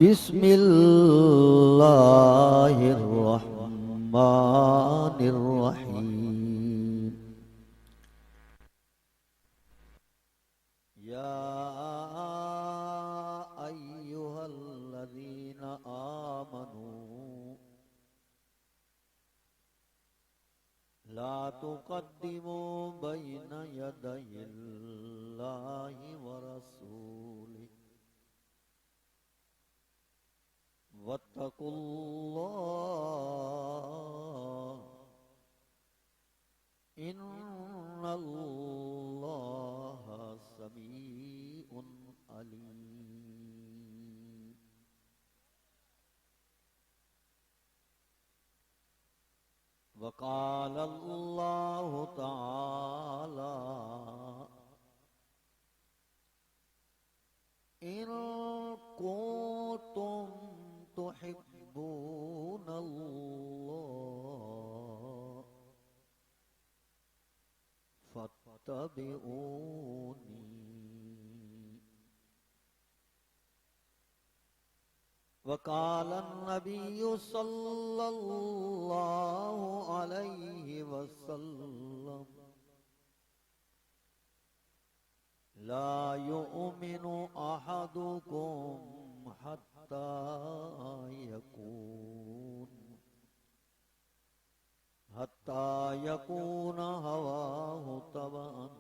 बिस्मिल्लाहिर्रहमानिर्रहीम। या अय्युहल्लज़ीना आमनू ला तुक़द्दिमू बैना यदयिल्लाहि व रसूलिही वत्तकुल्लाह इन्नल्लाहा समीउन अलीम। वक़ाल अल्लाहु तआला इन कुंतुम तुहिब्बूनल्लाह फत्तबिऊनी। वक़ाल अन्नबिय्यु सल्लल्लाहु अलैहि वसल्लम ला युमिनु अहदुकुम हत्ता यकून हवाहु तबअन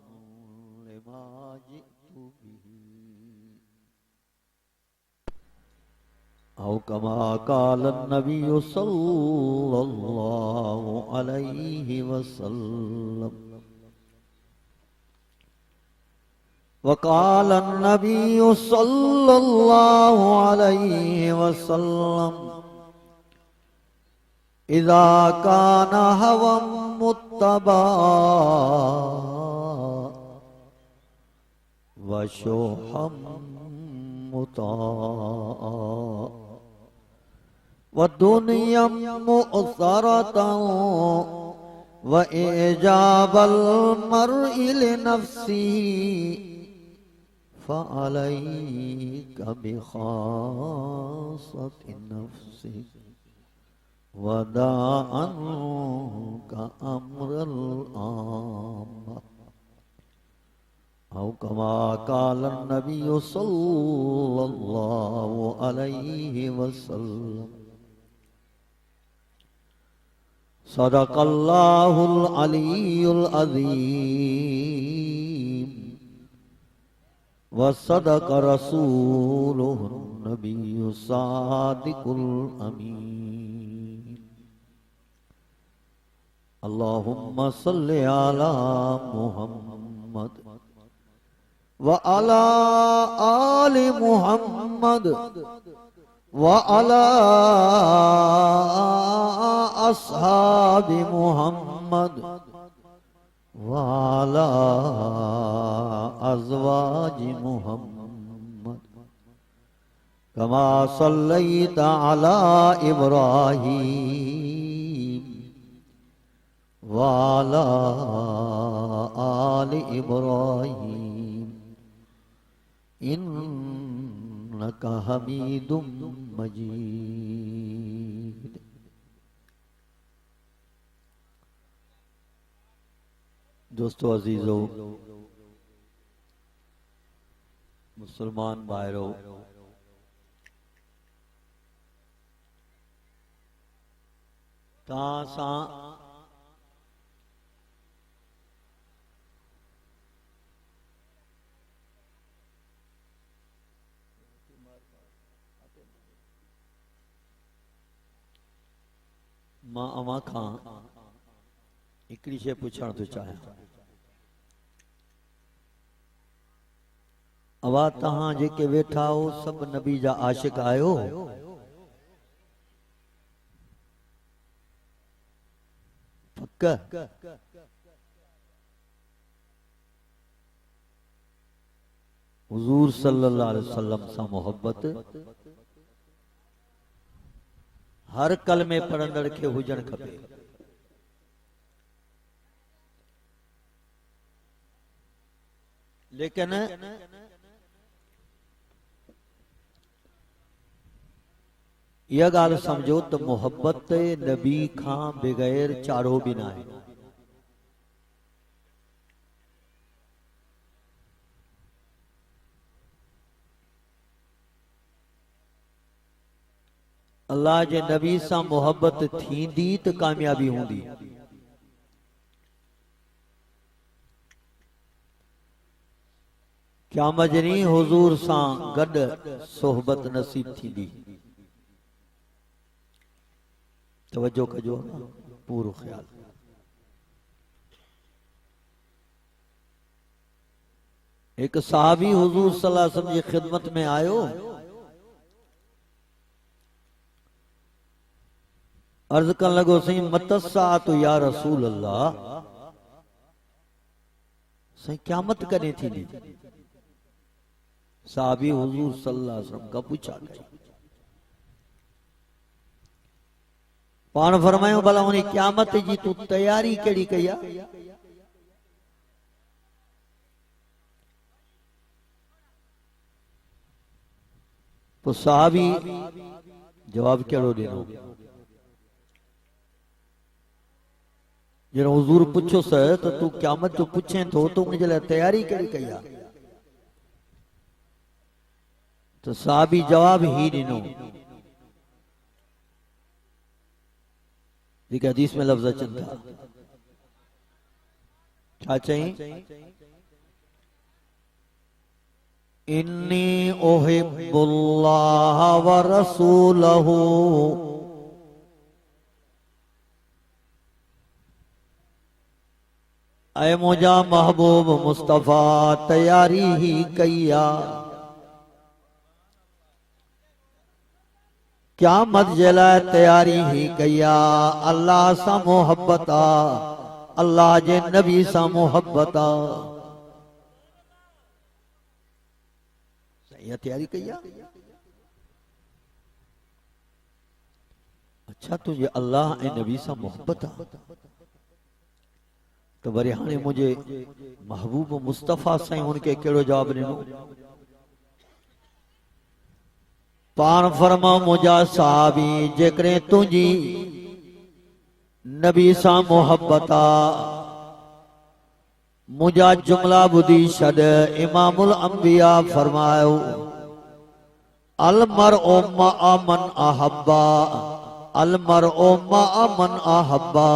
लिमा जिअतु बिही औ कमा क़ाल अन्नबिय्यु सल्लल्लाहु अलैहि वसल्लम। वक़ाल अन्नबिय्यु सल्लल्लाहु अलैहि वसल्लम इज़ा काना हवम मुत्तबा व शुहम मुताअ व दुनिया मुअस्सरतन व इजाबल मर्इ लिनफ्सिही फ़अलैका बिख़ासति नफ्सिक वदअन्का अम्रल आम्मा औ कमा क़ाल अन्नबिय्यु सल्लल्लाहु अलैहि वसल्लम। सदक़ल्लाहुल अलियुल अज़ीम व सदक़ रसूलुहुन नबिय्यु सादिकुल अमीन। अल्लाहुम्मा सल्लि अला मुहम्मद व अला आलि मुहम्मद व अला अस्हाबि मुहम्मद व अला अज़वाजि मुहम्मद कमा सल्लैता अला इब्राहीम व अला आलि इब्राहीम इन्नका हमीदुम मजीद। दोस्तों अजीजों, मुसलमान भाइयों, तां मां अवां खां हिकिड़ी शइ पुछण थो चाहियां। अवा तहां जेके वेठा हो सब नबी जा आशिक आयो? पक्क? हुजूर सल्लल्लाहु अलैहि वसल्लम सां मोहब्बत हर कलमे पढ़ंदड़ खे हुजण खपे। लेकिन यह गाल समझो तो मोहब्बत नबी खां बगैर चारो बिना है। अल्लाह जे नबी सां मोहब्बत थींदी तो कामयाबी होंदी। क्या मजनी हुजूर सां गड सोहबत नसीब थींदी। तवज्जो कजो पूरो ख्याल। एक सहाबी हुजूर सल्लल्लाहु अलैहि वसल्लम की खिदमत में आयो। अर्ज कर लगो सही मतसा तो या रसूल अल्लाह, सही क़यामत कने थी। सहाबी हुजूर सल्लल्लाहु अलैहि वसल्लम का पूछा गया। पान फरमायो भला उन्हें क़यामत जी तू तैयारी कड़ी कया। तो सहाबी जवाब कहिड़ो ॾिनो। जॾहिं हुजूर पुछोस तो तू क़यामत जो पुछे थो तो उनजे लाइ तैयारी कहिड़ी कई आहे। तो सहाबी जवाब ही ॾिनो जेके हदीस में लफ्ज़ अचनि था। छा चई? इन्नी उहिब्बुल्लाह व रसूलहू, ऐ मुझा महबूब मुस्तफा तैयारी ही कईया। क़यामत जे लाइ तैयारी ही कईया। अल्लाह सां मोहब्बत आ, अल्लाह जे नबी सां मोहब्बत आ। सही तैयारी कईया। अच्छा तुझे अल्लाह ऐं नबी सां मोहब्बत आ तो वरी हाणे मुझे महबूब मुस्तफा साईं उनके कहिड़ो जवाब ॾिनो। पान फरमा मुझा साहबी जेकॾहिं तुंहिंजी नबी सां मोहब्बत आ मुझा जुमला ॿुधी छॾ। इमामुल अंबिया फरमायो अल मरउ मअ मन अहब्बा, अल मरउ मअ मन अहब्बा।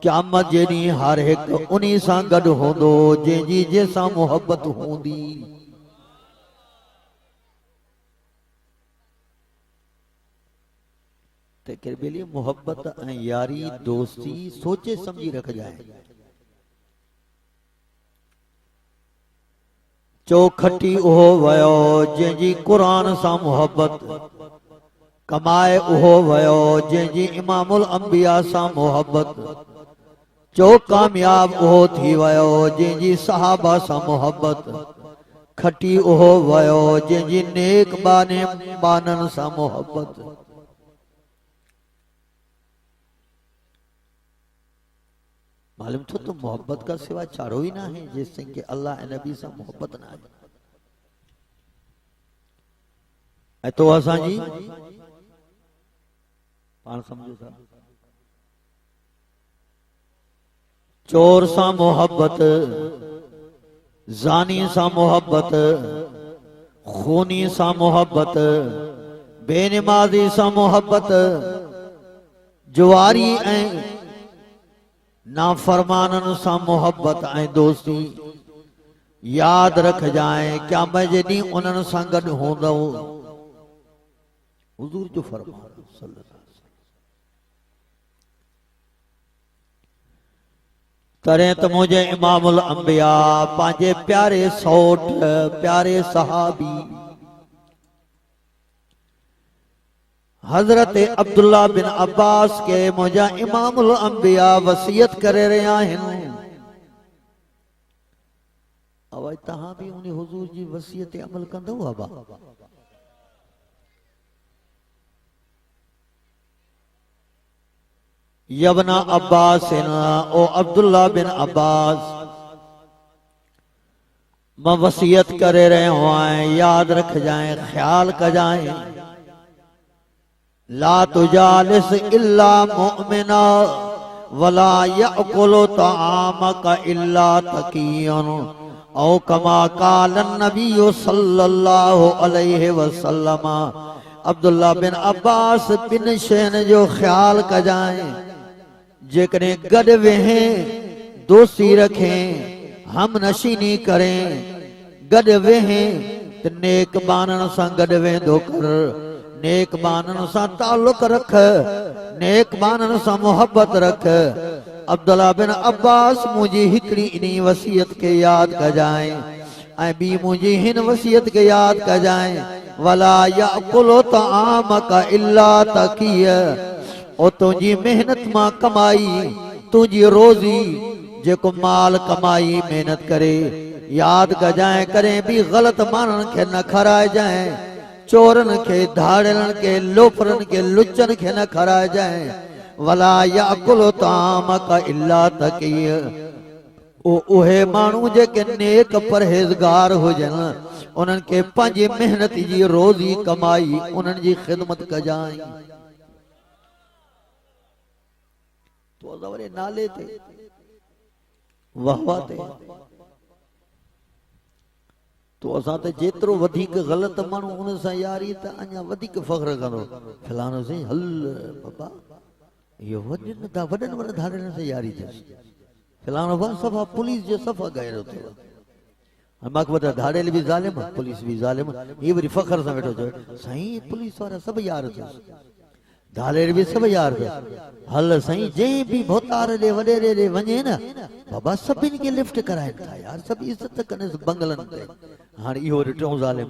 क़यामत जे ॾींहुं हर हिकु उन्हीं सां गॾु हूंदो जंहिंजी जंहिंसां मोहब्बत हूंदी। तकरीबली मोहब्बत ऐं यारी दोस्ती सोचे समझी रखजाए। चौखटी उहो वयो जंहिंजी क़ुरान सां मोहब्बत, कमाए उहो वयो जंहिंजी इमामुल अंबिया सां मोहब्बत। चो कामयाब उहो थी वयो जंहिंजी सहाबा सां मोहब्बत। खटी उहो वयो जंहिंजी नेक बाननि सां मोहब्बत। मालूम थो तो मोहब्बत का सिवा चारो ही ना है जिससे कि अल्लाह ए नबी से मोहब्बत ना है। तो असा जी पान समझो था चोर सा मोहब्बत, जानी सा मोहब्बत, खूनी सा मोहब्बत, बेनमाजी सा मोहब्बत, जुवारी ऐं नाफरमानन सा मोहब्बत ऐं दोस्ती। याद रख जाए क्या मैं जॾहिं उन्हनि सां गॾु हूंदो। हुजूर जो फरमान सल्लल्लाहु अलैहि वसल्लम। तॾहिं त मुंहिंजे इमामुल अंबिया पंहिंजे प्यारे सौट प्यारे सहाबी हजरत अब्दुल्ला बिन अब्बास के मुझा इमामुल अंबिया वसीयत करे रहे आहिनि। अब तहां भी उन्हें हुजूर जी वसीयत अमल कंदो बाबा। यबना अब्बास ओ अब्दुल्ला बिन अब्बास मैं वसीयत करे रहे हो याद रख जाए ख्याल कर जाए। ला तुजालिस इल्ला मुमिना वला यअकुलु तआमका इल्ला तकियन औ कमा काल नबी सल्लल्लाहु अलैहि वसल्लम। अब्दुल्ला बिन अब्बास बिन शैन जो ख्याल कजाएं जेकरे गड वेहें दोस्ती रखें हम नशीनी करें गड वेहें त नेक बानन सां गड वेंदो कर नेक बानन सां ताल्लुक रख नेक बानन सां मोहब्बत रख। अब्दुल्ला बिन अब्बास मुझी हिकड़ी इनी वसीयत के याद कजाएं ऐं बी मुझी हिन वसीयत के याद कजाएं वला याकुलु तआमका इल्ला तकिय ओ तुझी मेहनत मां कमाई तुझी रोजी जेको माल कमाई मेहनत करे याद कजाएं करें भी गलत मानन के न खराए जाए चोरन के धाड़न के लोफरन के लुच्चन के न खराए जाए वला याकुलु तआमका इल्ला तकिय उहे मानू जेके नेक परहेज़गार हुजन उन्हनि के पंहिंजी मेहनत जी रोज़ी कमाई उन्हनि जी ख़िदमत कजाई। तो वरी नाले ते वाहवा ते तो असां त जेतिरो वधीक ग़लत माण्हू उन सां यारी त अञा वधीक फ़ख्र कंदो फलाणो साईं हल बाबा इहो वॾनि वॾनि धाड़नि सां यारी थियसि फलाणो बा सफ़ा पुलिस जो सफ़ा गहरो थियो मांखे ॿुधायो धाड़ेल बि ज़ालिम पुलिस बि ज़ालिम ये वरी फ़ख्र सां वेठो चयो साईं पुलिस वारा सभु यार थियसि धाड़ेल बि सभु यार थियसि हल साईं जंहिं बि भोतार ॾे वॾेरे ॾे वञे न बाबा सभिनि खे लिफ्ट कराइनि था यार सभु इज़त कनि बंगलनि ते हाणे इहो ॾिठो ज़ालिम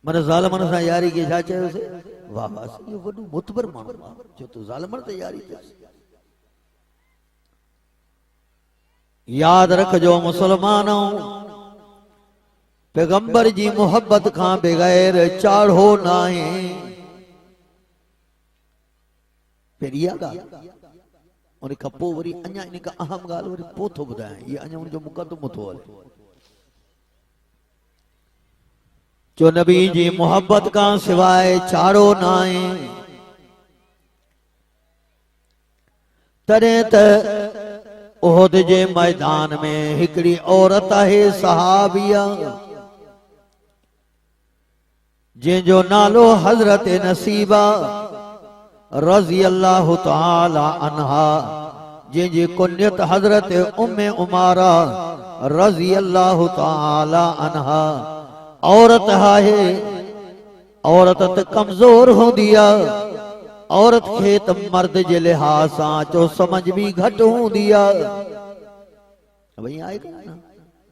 मन ज़ालिमनि सां यारी खे छा चयोसीं वाह वाह इहो वॾो मुतबर माण्हू जो तूं ज़ालिमनि ते यारी थियसि। याद रखजो मुसलमानों पैगंबर जी मोहब्बत खां बगैर चाढ़ो नाहे पहिरिया ॻाल्हि उन खां पोइ वरी अञा इन खां अहम ॻाल्हि वरी पोइ थो ॿुधायां इहा अञा उनजो मुक़दमो थो हले जो नबी जी मोहब्बत खां सवाइ चाढ़ो नाहे तॾहिं त उहद जे मैदान में हिकड़ी औरत है सहाबिया जंहिंजो नालो हज़रत नसीबा रज़ी अल्लाह ताला अन्हा जंहिंजी कुन्यत हज़रत उम्मे उमारा रज़ी अल्लाह ताला अन्हा औरत है औरत त कमज़ोर हूंदी आहे औरत खे त मर्द जे लिहाज़ सां चो समझ भी घट हूंदी आहे भई आहे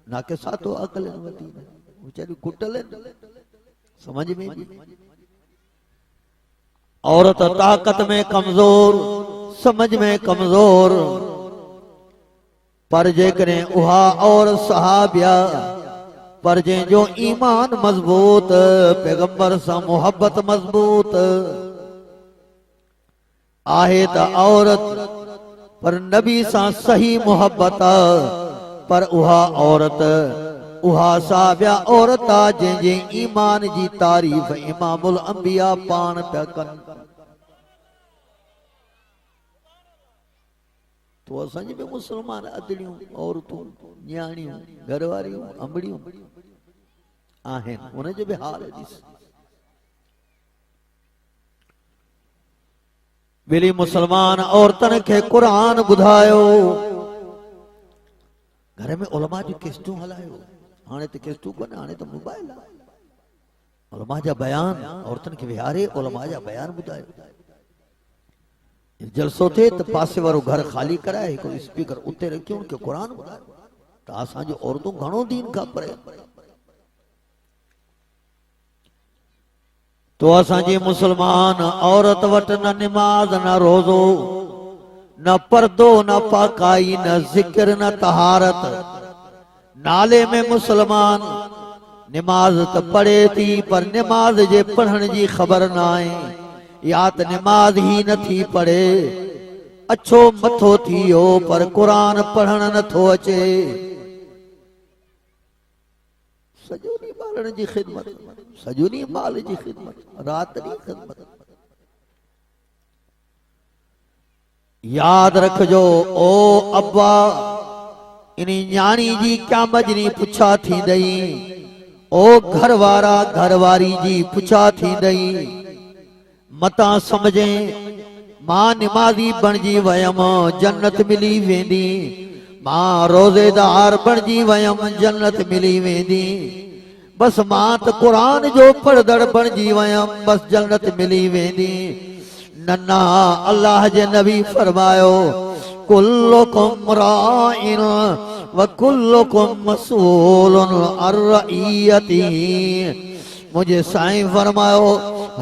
ना के सातो अकल वती बेचारी कुटल समझ में औरत ताकत में कमजोर समझ में कमजोर पर जेकॾहिं उहा औरत सहाबिया पर जंहिंजो ईमान मजबूत पैगंबर सां मोहब्बत मजबूत आहे त औरत पर नबी सां सही मोहब्बत पर उहा औरत उहा साबिया औरत आहे जंहिंजे ईमान जी तारीफ़ इमामुल अंबिया पाण पिया कनि। तो असांजी बि मुसलमान अदड़ियूं औरतूं न्याणियूं घरवारियूं अंबड़ियूं आहिनि उनजो बि हाल ॾिस बिली मुसलमान औरतन के कुरान बुधायो घर में उलमा जी किस्तूं हलायो हाणे त किस्तूं कोन हाणे त मोबाइल उलमा जा बयान औरतन के विहारे उलमा जा बयान बुधायो जलसो थे त पासे वारो घर खाली कराए हिकु स्पीकर उते रखियो उनके कुरान बुधायो त असांजो औरतूं घणो दीन खां परे तो असांजी मुसलमान औरत वट न निमाज न रोज़ो न पर्दो न पाकाई न जिक्र न तहारत नाले में मुसलमान निमाज त पढ़े थी पर निमाज जे पढ़ण जी ख़बर न आहे या त निमाज ही नथी पढ़े अच्छो मथो थियो पर कुरान पढ़ण नथो अचे सॼो ॾींहुं ॿारनि जी ख़िदमत, सॼो ॾींहुं माल जी ख़िदमत, राति ॾींहुं ख़िदमत। याद रखजो ओ अब्बा, इनी न्याणी जी क़यामत ॾींहुं पुछा थींदई। ओ घरवारा घरवारी जी पुछा थींदई। मता समझे मां निमाज़ी बणजी वयम जन्नत मिली वेंदी, मां रोज़ेदार बणजी वयम जन्नत मिली वेंदी। बस मां त कुरान जो पढ़दड़ बणजी वयम बस जन्नत मिली वेंदी। नन्ना अल्लाह जे नबी फरमायो कुल्लुकुम राइन व कुल्लुकुम मसऊलुन अन रइयतिही। मुझे साईं फरमायो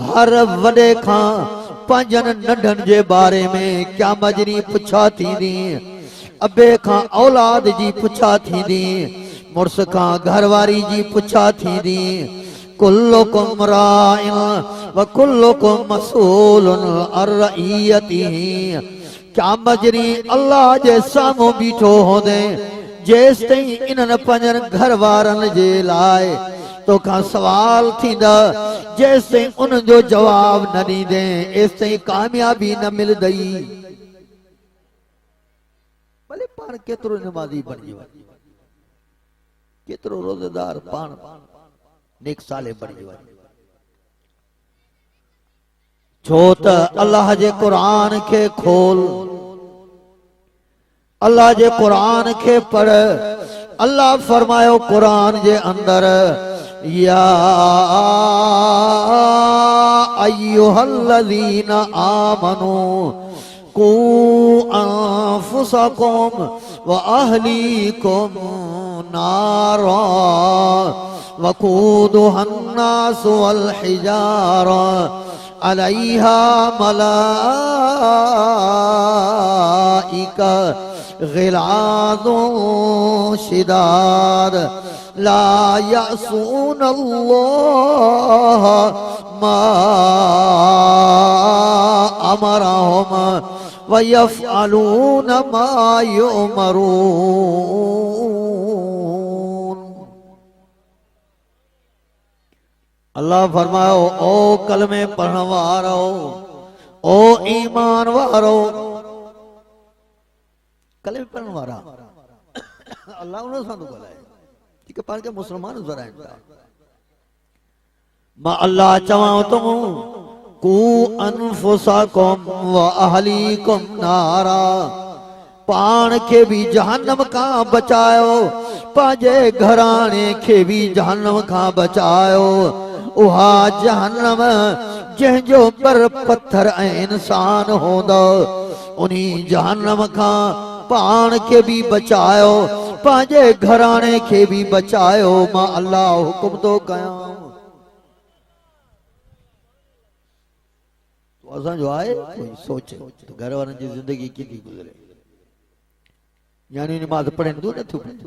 हर वडे खां पंजनि नंढनि जे बारे में क़यामत ॾींहुं पुछा थींदी। अबे खां औलाद जी पुछा थींदी, मुड़स खां घरवारी जी पुछा थींदी। कुल्लुकुम राइन व कुल्लुकुम मसऊलुन अन रइयतिही। क़यामत ॾींहुं अल्लाह जे साम्हूं बीठो हूंदे, जेस ताईं इन्हनि पंजनि घर वारनि जे लाइ तोखां सवाल थींदा, जेस ताईं उन्हनि जो जवाब न ॾींदे एस ताईं कामयाबी न मिलंदई। भले पाण केतिरो नमाज़ी बणिजी वञे, केतिरो रोज़ेदार पाण नेक साले बणिजी वञे, छो त अल्लाह जे क़ुरान खे खोल, अल्लाह जे क़ुरान खे पढ़। अल्लाह फरमायो क़ुरान जे अंदर या अय्युहल्लज़ीना आमनू कू अनफुसकुम व अहलीकुम नारा वक़ूदुहन नास वल हिजारा अलैहा मलाइका गिलाज़ुन शिदाद ला यअसूनल्लाह मा अमरहुम व यफ़अलून मा युमरून। अल्लाह फरमायो ओ कलमे पढ़ण वारो, ओ ईमान वारो, कलमे पढ़ण वारा अल्लाह उन सां थो ॻाल्हाए जेके पाण खे मुस्लमान ज़राइनि था। मां अल्लाह चवां तो कू अनफुसकुम व अहलीकुम नारा, पाण खे भी जहन्नम खां बचायो, पंहिंजे घराणे खे भी जहन्नम खां बचायो। उहा जहन्नम जंहिंजो पर पत्थर ऐं इंसान हूंदो, उन्ही जहन्नम खां पाण खे भी बचायो, पंहिंजे घराणे खे भी बचायो। मां अल्लाह हुकुम थो कयां। असांजो आहे कोई सोचे तो घर वारनि जी ज़िंदगी कीअं थी गुज़रे। यानी नमाज़ पढ़नि थियूं नथियूं पढ़नि,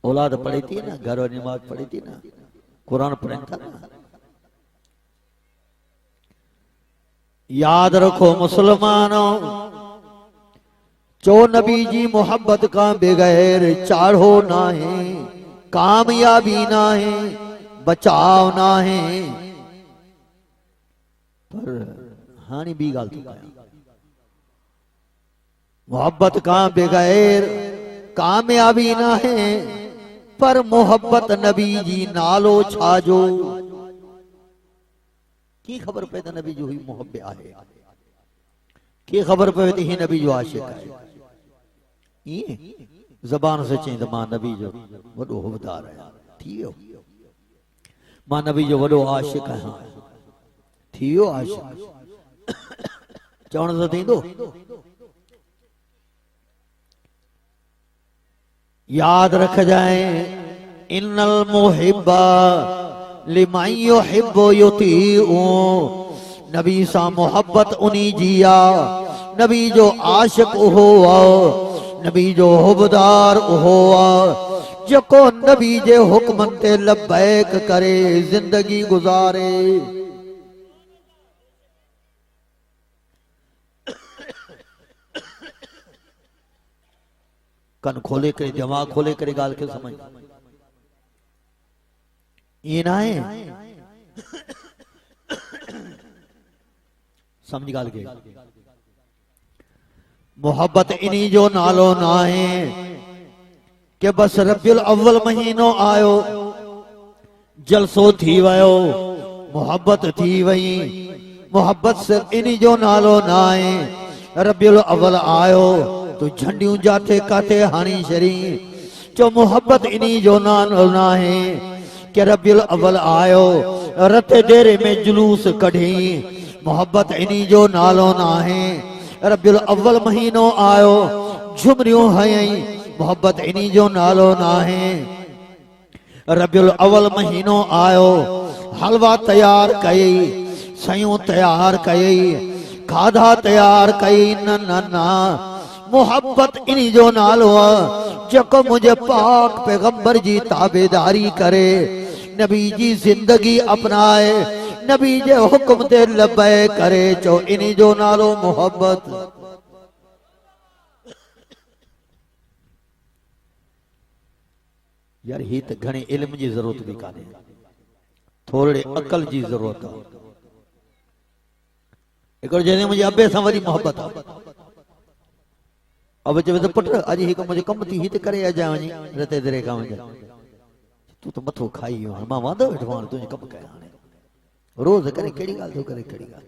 औलाद पढ़े थी न, घर वारी नमाज़ पढ़े थी न, कुरान पढ़नि था न। याद रखो मुसलमानों, चो नबी जी मोहब्बत का बगैर चाढ़ो ना है, कामयाबी ना है, बचाव ना है। पर हानी भी गाल तो मोहब्बत का बगैर कामयाबी ना है, पर मोहब्बत नबी जी नालो छाजो की खबर पे त नबी जो ही मोहब्बत आहे, की खबर पे त ही नबी जो आशिक है। ये ज़बान से चई त मां नबी जो वडो हुबदार आहियां, थी वियो। मां नबी जो वडो आशिक आहियां, थी वियो आशिक। चवण सां थींदो? याद रख जाए इन्नल मुहिब्बा लिमन युहिब्बु युतीउ। नबी सां मोहब्बत उन्ही जी आ, नबी जो आशिक उहो आ, नबी जो हुबदार उहो आ जेको नबी जे हुक्मन ते लबैक करे जिंदगी गुजारे। कन खोले करे, दिमाग खोले करे गाल के समझ। ये ना है समझ गाल के मोहब्बत इन्हीं जो नालो ना है कि बस रब्बिल अव्वल महीनो आयो जलसो थी वयो मोहब्बत थी वही मोहब्बत से इन्हीं जो नालो ना है रब्बिल अव्वल आयो तो झंडियों जाते काते हानी शरी जो मोहब्बत इन्हीं जो नालो ना है कि रब्बिल अव्वल आयो रते डेरे में जुलूस कढ़ी मोहब्बत इन्हीं जो नालो ना है रब्बिल अव्वल महीनो आयो झुमरियों है मोहब्बत इन्हीं जो नालो ना है रब्बिल अव्वल महीनो आयो हलवा तैयार कई सयूं तैयार कई खाधा तैयार कई न न न मोहब्बत इन्हीं जो नालो जको मुझे पाक पैगंबर जी ताबेदारी करे नबी जी जिंदगी अपनाए नबी जे हुक्म ते लबे करे चो इन्हीं जो नालो मोहब्बत यार ही तो घणे इल्म जी जरूरत भी काने थोड़े अकल जी जरूरत है एक जने मुझे अबे सां वरी मोहब्बत अब चवे तो पुट अज हिक मुझे कम थी हित करे अजा वनी रते दरे का वञा तू तो मथो खाई हो मां वांदो वेठवान तुझे कम कया हाणे रोज करे केड़ी गाल तो करे केड़ी गाल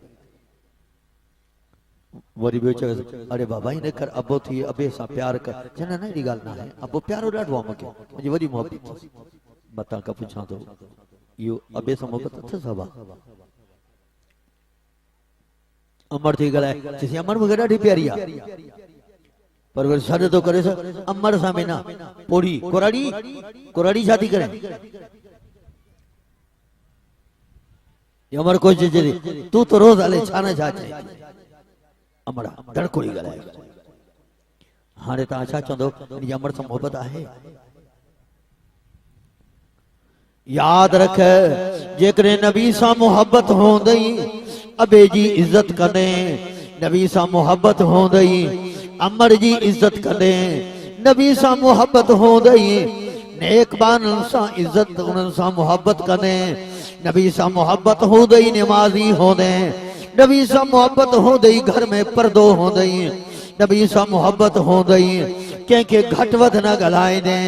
वरी बे चवे अरे बाबा ही ने कर अबो थी अबे सा प्यार कर जना ना एड़ी गाल ना है अबो प्यारो डाढो मके मुझे वरी मोहब्बत बता का पूछा तो यो अबे सा मोहब्बत थ सभा अमर थी गलाए जैसे अमर मुझे डाढी प्यारी आ पर वे सर तो करे सर अमर सा में ना पोड़ी कोराड़ी कोराड़ी शादी करे अमर को जे तू तो रोज आले छाना छा चाहिए अमरा धड़कोड़ी गलाए हाणे ता छा चंदो इन अमर से मोहब्बत है याद रख जेकरे नबी सा मोहब्बत होंदई अबे जी इज्जत कने नबी सा मोहब्बत होंदई अमर जी इज्जत कने नबी सा मोहब्बत होंदई नेक बानन सा इज्जत उनन सा मोहब्बत कने नबी सा मोहब्बत होंदई नमाजी होंदे नबी सा मोहब्बत होंदई घर में पर्दो होंदई नबी सा मोहब्बत होंदई के घट वध न गलाए दे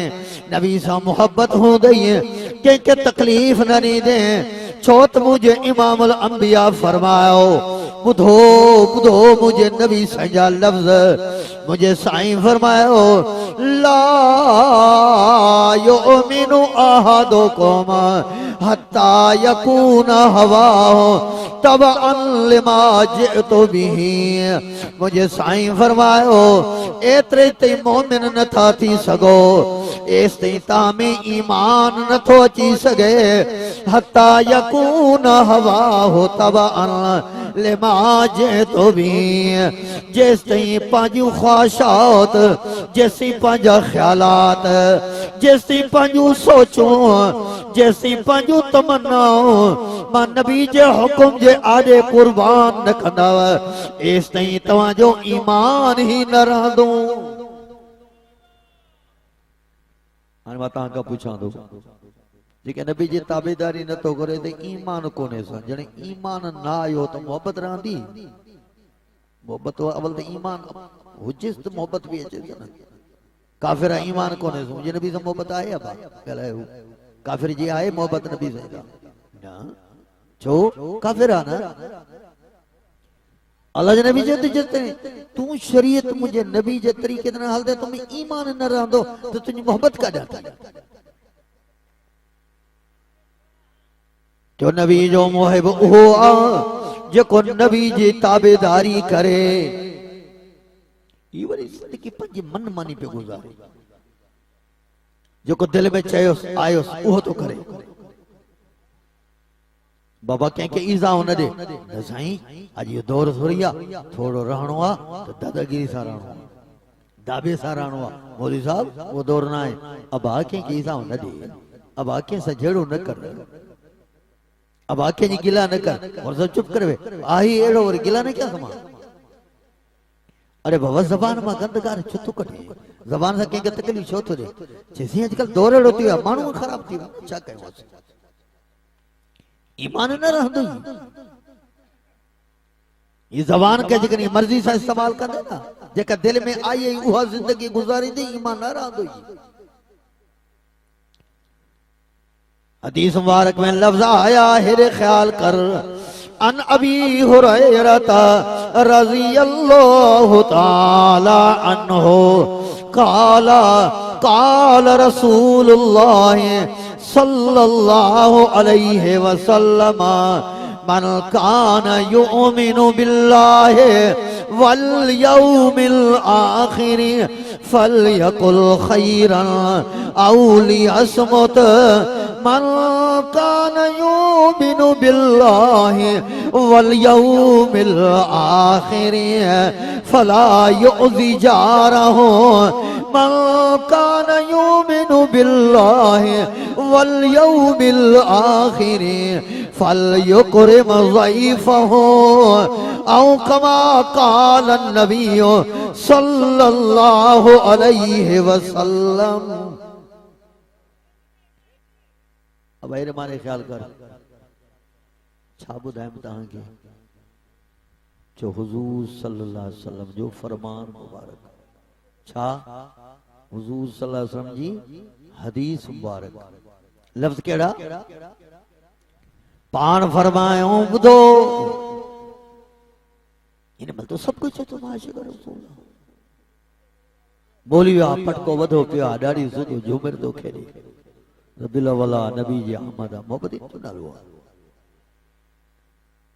नबी सा मोहब्बत होंदई के तकलीफ न नी दे छोत मुझे इमामुल अंबिया फरमायो बुधो बुधो मुझे नबी सजा लफ्ज मुझे साईं फरमायो ला युमिनु अहदुकुम हत्ता यकून हवाहु तबअन लिमा जिअतु बिही मुझे साईं फरमायो एतरे ते मोमिन न था थी सगो एस ते तामे ईमान न थो अची सगे हत्ता यकून हवाहु तबअन लिमा जिअतु बिही जेस ताईं पंहिंजूं ख्वाहिशात जेसी पंहिंजा ख्यालात जेसी पंहिंजूं सोचूं जेसी पंहिंजूं तमन्नाऊं मां नबी जे हुकुम जे आॾे कुर्बान न कंदव एस ताईं तव्हांजो ईमान ही न रहंदो हाणे मां तव्हां खां पुछां थो जेके नबी जी ताबेदारी नथो करे त ईमान कोन्हे सा जणे ईमान न आयो त मोहब्बत रहंदी मोहब्बत अवल त ईमान हुजे त मोहब्बत भी अचे न काफिर ईमान कोन्हे मुझे नबी से मोहब्बत आहे अबा कहलाए हु काफिर जी आहे मोहब्बत नबी से ना छो काफिर आ ना अल्लाह जे नबी जे जिते तू शरीयत मुझे नबी जे तरीके न हलदे तुम ईमान न रहंदो तो तुझी मोहब्बत का जाता जो नबी जो मोहिब उहो आ जेको नबी जी ताबेदारी करे वरी जिंदगी पंहिंजी मन मानी पे गुज़ारे जेको दिल में चयोस आयोस उहो तो करे बाबा कंहिंखे ईज़ाउ न दे न साईं अॼु इहो दौर थोड़ी आहे थोड़ो रहणो आहे त दादागिरी सां रहणो आहे दाबे सां रहणो आहे मौलवी साहब उहो दौर न आहे अबा कंहिंखे ईज़ाउ न दे अबा कंहिंसां जहिड़ो न कर अबा कंहिंजी गिला न कर और सब चुप करे आई अहिड़ो वरी गिला न कया समा अरे बाबा ज़बान मां गंदगार छो थो कढे ज़बान सां कंहिंखे तकलीफ़ छो थो ॾे चएसि अॼुकल्ह दौर अहिड़ो थी वियो आहे माण्हू ख़राब थी वियो छा कयूं ईमान न रहंदो ये जबान के जिकनी मर्जी से इस्तेमाल कंदे ना जेका दिल में आई उहा जिंदगी गुजारींदी ईमान न रहंदो हदीस मुबारक में लफ्ज आया है ख्याल कर अन अबी हुरैरता रज़ियल्लाहु ताला अन्हु काला काल रसूलुल्लाह सल्लल्लाहु अलैहि वसल्लम मन कान युमिनु बिल्लाहि वल यौमिल आखिर फलयकुल खैरन औ लियस्मुत मन कान युमिनु बिल्लाहि वल यौमिल आखिर फला युज़ि जारहु मन कान युमिनु बिल्लाहि वल यौमिल आखिर फलयुकरिम ज़ईफ़हु औ कमा क़ाल नबी सल्लल्लाहु अलैहि वसल्लम। अब अरे मारे ख्याल कर छा ॿुधायम तव्हांखे जो हुजूर सल्लल्लाहु अलैहि वसल्लम जो फरमान मुबारक छा हुजूर सल्लल्लाहु अलैहि वसल्लम जी हदीस मुबारक लफ्ज केड़ा पान फरमायो ॿुधो इन मल तो सब कुछ तो माशे करो बोली आ पटको वधो पियो आ ॾाढी सुधो झूमर तो खेॾे रबिल वला नबी जी आमद मोहब्बत तो नालो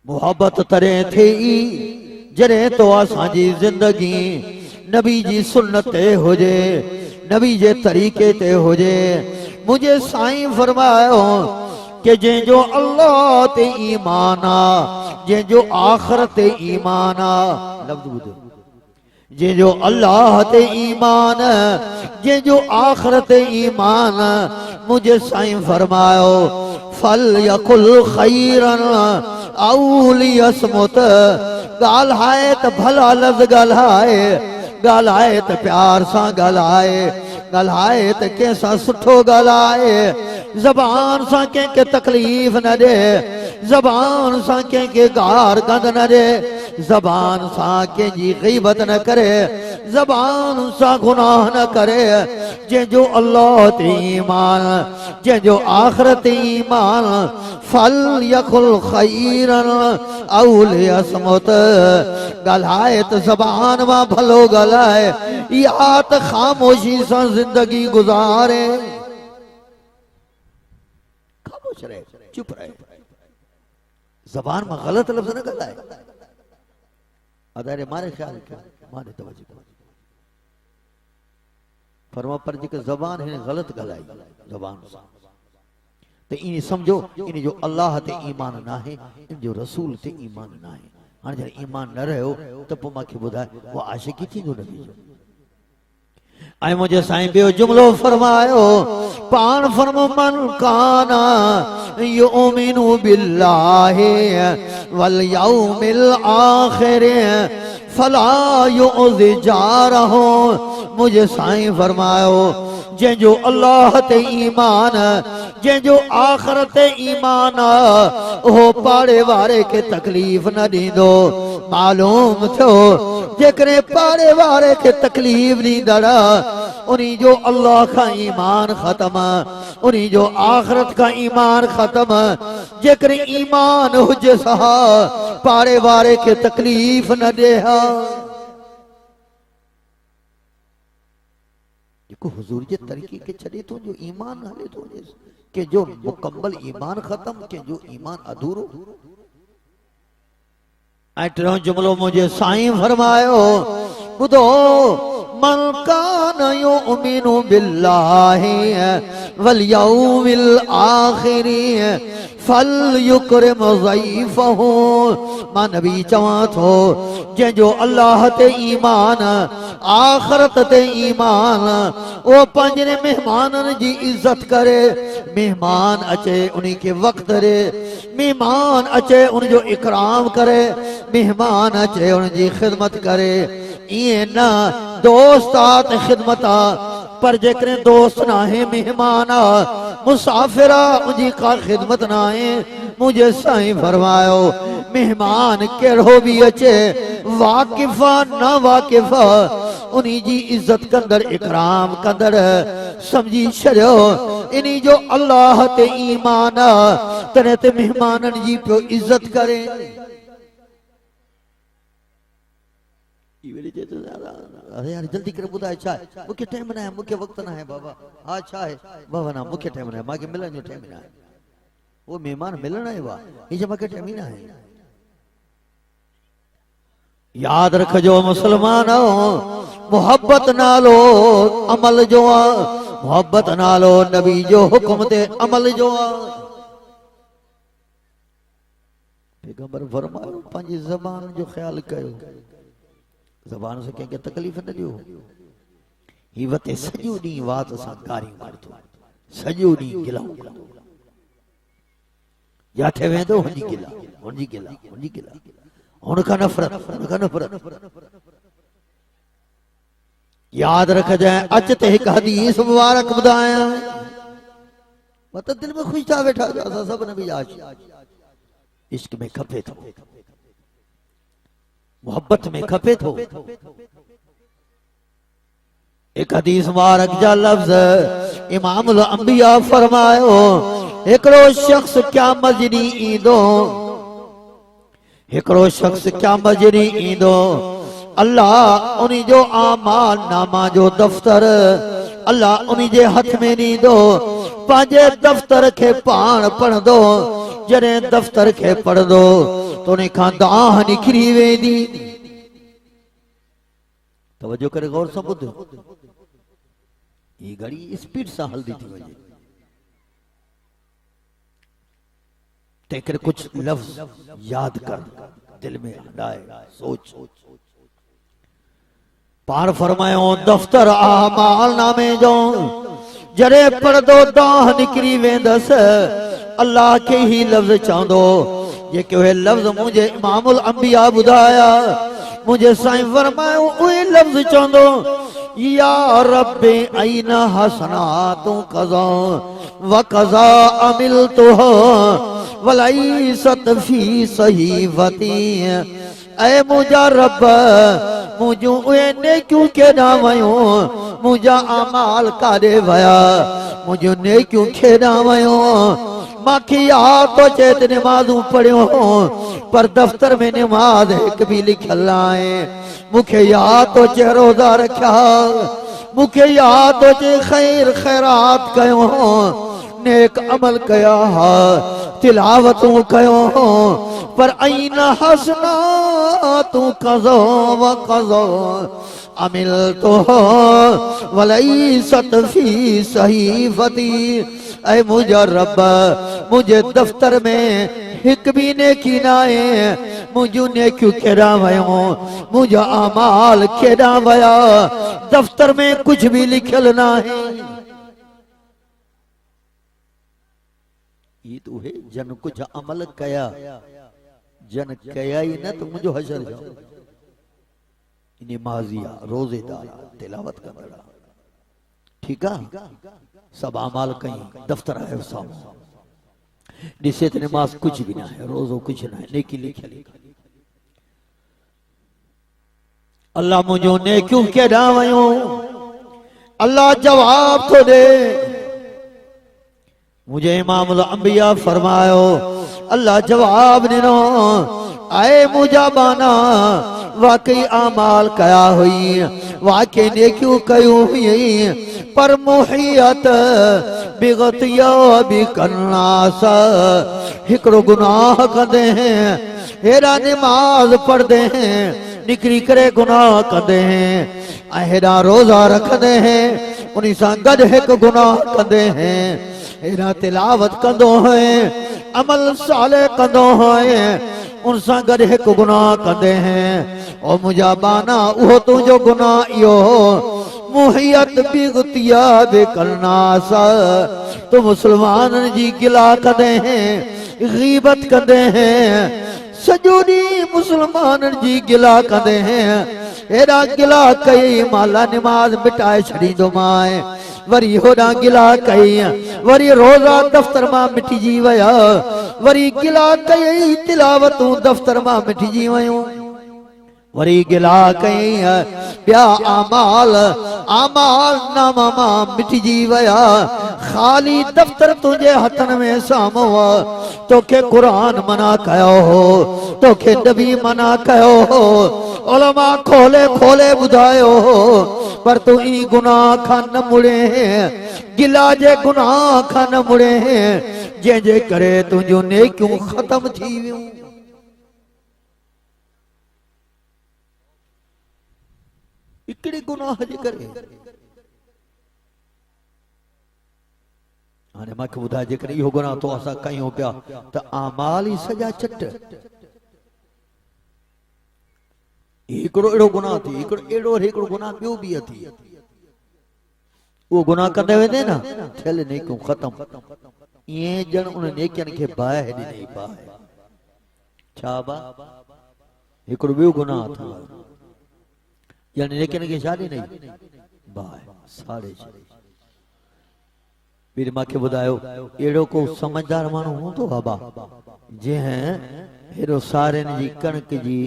मोहब्बत तरे थी जरे तो असांजी जिंदगी नबी जी सुन्नत ते हुजे नबी जे तरीके ते हुजे मुझे साईं फरमायो कि जंहिंजो अल्लाह ते ईमान आ जंहिंजो आखिरत ते ईमान आ लफ्ज़ ॿुधो जंहिंजो अल्लाह ते ईमान जंहिंजो आखिरत ते ईमान मुझे साईं फरमायो फल यकुल खैरन औ लियस्मुत ॻाल्हाए त भला लफ्ज़ ॻाल्हाए त प्यार सां ॻाल्हाए त कंहिंसां सुठो ॻाल्हाए ज़बान सां कंहिंखे तकलीफ़ न ॾे ज़बान सां कंहिंखे गार गंद न ॾे ज़बान सां कंहिंजी ग़ीबत न करे ज़बान सां गुनाह न करे जंहिंजो अल्लाह ते ईमान जंहिंजो आखिरत ते ईमान फल यकुल खैरन औ लियस्मुत ॻाल्हाए त ज़बान मां भलो ॻाल्हाए या त ख़ामोशी सां ज़िंदगी गुज़ारे खामोश रहे चुप रहे ज़बान में गलत लफ्ज़ न ॻाल्हाए अदारे मारे ख्याल मारे तवज्जो फरमा पर जेके ज़बान है गलत ॻाल्हाई ज़बान सां तो इन समझो इन जो अल्लाह ते ईमान ना है इन जो रसूल ते ईमान ना है हां जरे ईमान न रहो तो पो माखे बुधाए वो आशिकी थींदो नबी जो आई मुझे साईं बियो जुमलो फरमायो पान फरमो मन काना युमिनु बिल्लाहि वल यौमिल आखिर फला युज़ि जारहु मुझे साईं फरमायो जंहिंजो अल्लाह ते ईमान जंहिंजो आखिरत ते ईमान ओ पाड़े वारे के तकलीफ न ॾींदो मालूम थियो जेकरे पाड़े वारे के तकलीफ ॾींदड़ उन्हीं जो अल्लाह का ईमान खत्म उन्हीं जो आखिरत का ईमान खत्म जेकरे ईमान हुजे सहा पाड़े वारे के तकलीफ न दे को हुजूर जे तरीके के छड़े तो जो ईमान हले तो के जो मुकम्मल ईमान खत्म के जो ईमान अधूरो ऐटरो जुमलो मुझे साईं फरमायो बुधो मन कान युमिनु बिल्लाहि वल यौमिल आखिर फलयुकरिम ज़ईफ़हु मां नबी चवां थो जंहिंजो अल्लाह ते ईमान आखिरत ते ईमान वो पंहिंजे मेहमाननि जी इज्जत करे मेहमान अचे उन्हीं के वक्त रे मेहमान अचे उन जो इकराम करे मेहमान अचे उन जी खिदमत करे ये ना दोस्तात खिदमत पर जेकरे दोस्त ना है मेहमान मुसाफिरा उनकी का खिदमत ना है मुझे साईं फरमायो मेहमान केड़ो भी अचे वाकिफा ना वाकिफा उन्हीं जी इज्जत कंदर इकराम कंदर समझी छो इन्हीं जो अल्लाह ते ईमान तने ते मेहमानन जी पियो इज्जत करे अरे यार जल्दी कर बुधा अच्छा है मुख्य टाइम ना है मुख्य वक्त ना है बाबा हाँ अच्छा है बाबा ना मुख्य टाइम ना है माके मिलन जो टाइम ना है वो मेहमान मिलना है वाह ये जब के टाइम ना है याद रखजो मुसलमानो मोहब्बत नालो अमल जो मोहब्बत नालो नबी जो हुक्म ते अमल जो पैगंबर फरमायो पंहिंजी ज़बान जो ख्याल कयो ज़बान से कंहिंखे तकलीफ़ न ॾियो ही वते सॼो ॾींहुं वात सां कारी मारतो सॼो ॾींहुं गिलाऊं जाथे वेंदो हुनजी गिला हुनखां नफ़रत याद रखजांइ अच ते हिकु हदीस मुबारक ॿुधायां मत दिल में ख़ुशि था वेठा असां सभु नबी आशिक़ इश्क में खपे थो मोहब्बत में खपे थो एक हदीस मुबारक जा लफ्ज़ इमामुल अंबिया फरमायो एकड़ो शख्स क़यामत ॾींहुं ईंदो एकड़ो शख्स क़यामत ॾींहुं ईंदो अल्लाह उन्हीं जो आमाल नामा जो दफ्तर अल्लाह उन्हीं जे हथ में ॾींदो पंहिंजे दफ्तर खे पाण पढ़ंदो जॾहिं दफ्तर खे पढ़ंदो तो उन्हीं खां दाह निकिरी वेंदी तवज्जो करे गौर सां ॿुध ये घड़ी स्पीड सां हलदी थी वञे तेकर कुछ लफ्ज याद कर दिल में हटाए सोच पार फरमायो दफ्तर आमाल नामे जो जरे पढ़दो दाह निकरी वेंदस अल्लाह के ही लफ्ज चांदो ये के लफ्ज मुझे इमामुल अंबिया बुधाया मुझे साईं फरमायो उहे लफ्ज चांदो या रब्बे ऐना हसनातु कज़ा व कज़ा अमिलतु वलैसत फी सहीफती ऐ मुझा रब मुझू उहे नेकियूं केॾां वयूं मुझा अमाल काॾे वया मुझो नेकियूं केॾां वयूं माखे याद तो चेत नमाज़ूं पढ़ियो पर दफ्तर में नमाज एक भी लिखल आहे मुखे याद तो चे रोज़ा रखिया मुखे याद तो चे खैर खैरात कयो नेक अमल कया तिलावतूं कयो पर ऐना हसनातु कज़ो व कज़ो अमिलतु वलैसत फी सहीफती ऐ मुझा रब मुझे दफ्तर में हिक भी नेकी ना है मुझू नेकियूं केॾां वयूं मुझा अमाल केॾां वया दफ्तर में कुछ भी लिखल ना है ये तो है जन कुछ अमल कया जन कया ही न तो मुझो हशर जाओ नमाज़िया रोज़ेदार तिलावत कंदड़ ठीक है सब अमाल कहीं दफ्तर है सामने दिसे ते नमाज कुछ भी ना है रोज़ो कुछ ना है नेकी लिखी अल्लाह मुझो नेकियूं केॾां वयूं अल्लाह जवाब तो दे मुझे इमामुल अंबिया फरमायो अल्लाह जवाब ॾिनो आए मुझा बाना वाकई आमाल कया हुई वाकई नेकियूं कयूं हुई पर मुहियत बिगतिया भी करनास हिकड़ो गुनाह कंदे हैं हेरा नमाज पढ़ते हैं निकरी करे गुनाह कंदे हैं हेरा रोजा रखते हैं उन्हीं सां गॾु हिकु गुनाह कंदे हैं हेरा तिलावत कंदो है अमल साले कंदो है उन सां गॾु हिकु गुनाह कंदे हैं ओ मुझा बाना उहो तुंहिंजो गुनाह इहो मुहियत बिगतिया बे करनास तो मुसलमान जी गिला कंदे हैं गीबत कंदे हैं सॼो ॾींहुं मुस्लमाननि जी गिला कंदे हैं एॾा गिला कई माला निमाज़ मिटाए छॾींदो मां वरी होॾां गिला कई वरी रोज़ा दफ़्तर मां मिटिजी विया वरी गिला कई तिलावतूं दफ़्तर मां मिटिजी वयूं वरी गिला कई ॿिया आमाल आमाल नामा मां मिटिजी विया ख़ाली दफ़्तर तुंहिंजे हथनि में साम्हूं तोखे क़ुरान मना कयो हो तोखे नबी मना कयो हो उलमा खोले खोले ॿुधायो हो पर तूं ई गुनाह खां न मुड़े गिला जे गुनाह खां न मुड़े जंहिंजे करे तुंहिंजूं नेकियूं ख़तम थी वियूं हिकिड़े गुनाह जे करे हाणे मूंखे ॿुधाए जेकॾहिं इहो गुनाह तो असां कयूं पिया त आमाल ई सॼा चट हिकिड़ो अहिड़ो गुनाह थी हिकिड़ो गुनाह ॿियो बि थी उहो गुनाह कंदे वेंदे न थियल नेकियूं ख़तम ईअं ॼण उन नेकियनि खे बाहि ॾिनी बाहि छा बा हिकिड़ो ॿियो गुनाह अथव यानी लेकिन के शादी नहीं बाय साड़े फिर मां के बुधायो एड़ो को समझदार मानू हूं तो बाबा जे हैं हेरो सारे जी कणक जी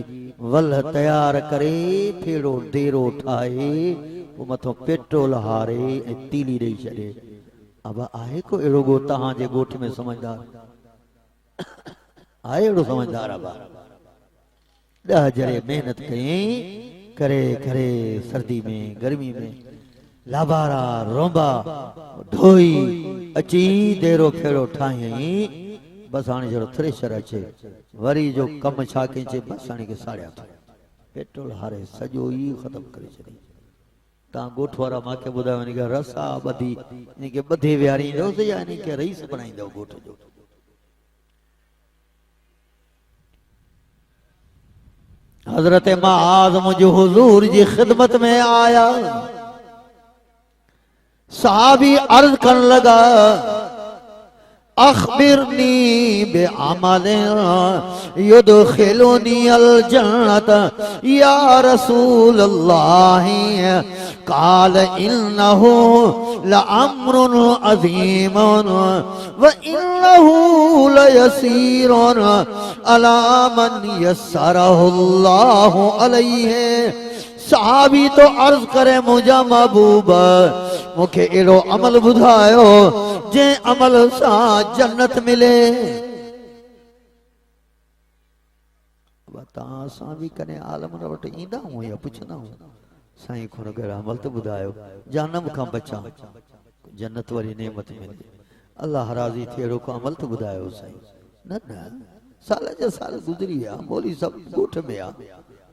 वल तैयार करे फेड़ो देरो ठाए वो मथो पेट्रोल हारे ए तीली रही छड़े अब आहे को एड़ो गो तहां जे गोठ में समझदार आहे एड़ो समझदार अब 10 जरे मेहनत कई करे करे सर्दी में गर्मी में लाबारा रोंबा ढोई अची देरो फेरो ठाई बस हाणे जड़ो थ्रेशर अचे वरी जो कम छा कई बस हाणे के साड़िया पेट्रोल हारे सॼो ई खत्म करे छॾी तव्हां ॻोठ वारा मूंखे ॿुधायो इन खे रसा ॿधी इन खे ॿधे विहारींदोसि या इन खे रईस बणाईंदो ॻोठ जो हजरत माज़ मुझे हुजूर जी खिदमत में आया साहबी अर्ज कर लगा अखबिरनी बे अमल युदखिलुनी अल जन्नत या रसूल अल्लाह काल इन्नहु लअम्रुन अज़ीमुन व इन्नहु लयसीरुन अला मन यस्सरहुल्लाहु अलैहि साहबी तो अर्ज करे मुझा महबूब मुखे एड़ो अमल बुधायो जे अमल सा जन्नत मिले बता सा भी कने आलम वट ईंदा हूं या पुछदा हूं साईं खोन कहिड़ा अमल तो बुधायो जानम खां बचा जन्नत वाली नेमत मिले अल्लाह राजी थे एड़ो को अमल तो बुधायो साईं न न साल जो साल गुजरी आ बोली सब गोठ में आ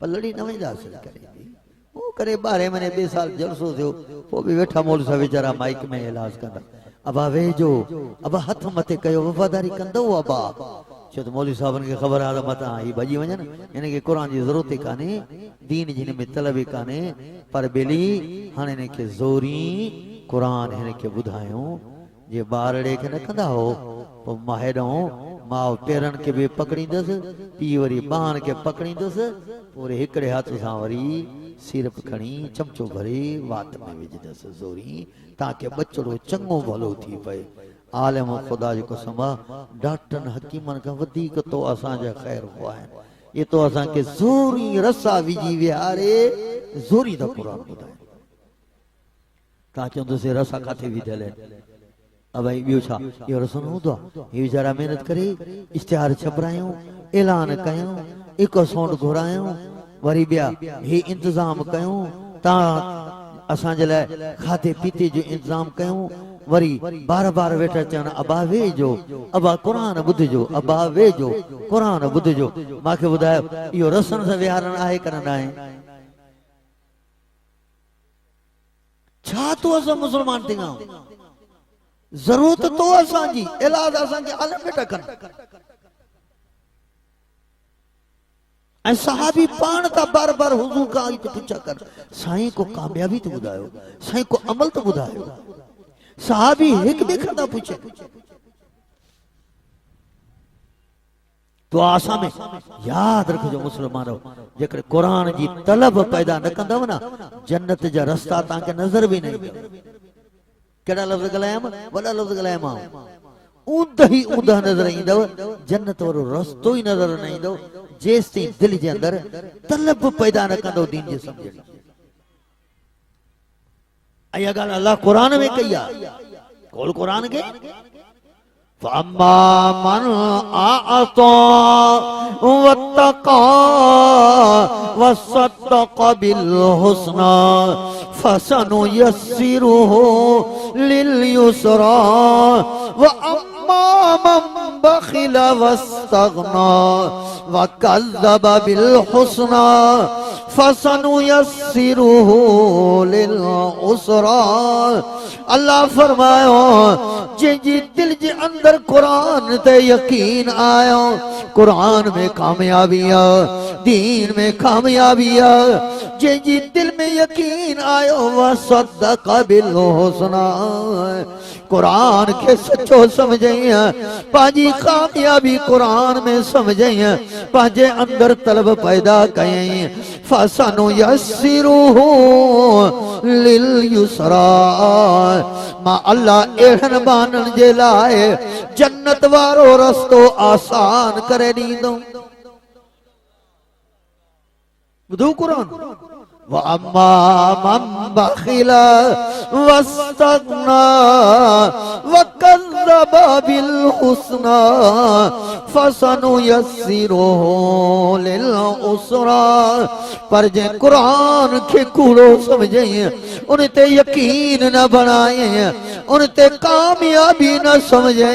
पर लड़ी न वेंदासीं करे वो करे 12 महीने 2 साल जलसो थियो वो भी वेठा मोल सा बेचारा माइक में इलाज कंदा अबा वेजो अबा हथ मथे कयो वफादारी कंदो अबा छो तो मौलवी साहबन के खबर आ मत ही भजी वजन इन के कुरान जी जरूरत काने दीन जिन में तलब काने पर बेली हाने ने के जोरी कुरान हिन के बुधायो जे बारड़े के न कंदा हो तो माहेडो माओ पेरन के भी पकड़ींदस पी वरी बाण के पकड़ींदस पूरे हिकड़े हाथ सां वरी सिरप खणी चमचो भरे वात में विझदस जोरी ताकि बचड़ो चंगो भलो थी पए आलम खुदा जी कसम डॉक्टर हकीमन का वधिक तो असा जा खैर हुआ है ये तो असा के जोरी रसा विजी विहारे जोरी दा कुरान बुधाए ता चंदो से रसा काथे विधल है अब भाई बियो छा यो रसन हुदो ये जरा मेहनत करे इश्तिहार छपरायो ऐलान कयो एक सौंड घुरायो वरी बिया हे इंतजाम कयो ता असा जे लाए खाते पीते जो इंतजाम कयो वरी बार बार वेठा चन अबा वेजो अबा कुरान बुधजो अबा वेजो कुरान बुधजो माके बुधायो यो रसन से विहारण आहे करन आहे छा तो असा मुसलमान थिया जरूरत तो असा जी इलाज असा के आलम बेटा कन ऐ सहाबी पान ता बार बार हुजूर का आई तो पूछा कर साईं को कामयाबी तो बुधायो साईं को अमल तो बुधायो सहाबी एक देखदा पूछे तो आसा में याद रखो मुसलमानो, जेकर कुरान जी तलब पैदा न कंदव ना, जन्नत जा रस्ता ताके नजर भी नहीं। केड़ा लफ्ज गलायम, वडा लफ्ज गलायम, ऊंद ही ऊंदा नजर ईंदव, जन्नत वारो रस्तो ही नजर न ईंदव जेस ताईं दिल जे अंदर तलब पैदा न कंदव दीन जे समझण। अया गाल अल्लाह कुरान में कही आहे, खोल कुरान के। फअम्मा मन आअता वत्तका वसद्दक़ बिल हुस्ना फसनुयस्सिरुहु लिल युसरा व अम्मा मन बखिल वस्तगना वकज़्ज़ब बिल हुस्ना फसनुयस्सिरुहु लिल उसरा। अल्लाह फरमायो जी दिल जे अंदर कुरान ते यकीन आयो, कुरान में कामयाबी है, दीन में कामयाबी है। जी दिल में यकीन आयो वह सद्दक़ बिल हुस्ना, कुरान के सच्चो समझे, पाजी कामयाबी कुरान में समझे, पाजे अंदर तलब पैदा कई। फसनुयस्सिरुहु लिल युसरा, मां अल्लाह एहन बानन जे लाए जन्नत वारो रस्तो आसान करे दींदो। बुधो कुरान। व अम्मा मन बखिल वस्तगना वकज़्ज़ब बिल हुस्ना फसनुयस्सिरुहु लिल उसरा। पर जे कुरान के कूड़ो समझे, उन ते यकीन न बनाए, उन ते कामयाबी न समझे,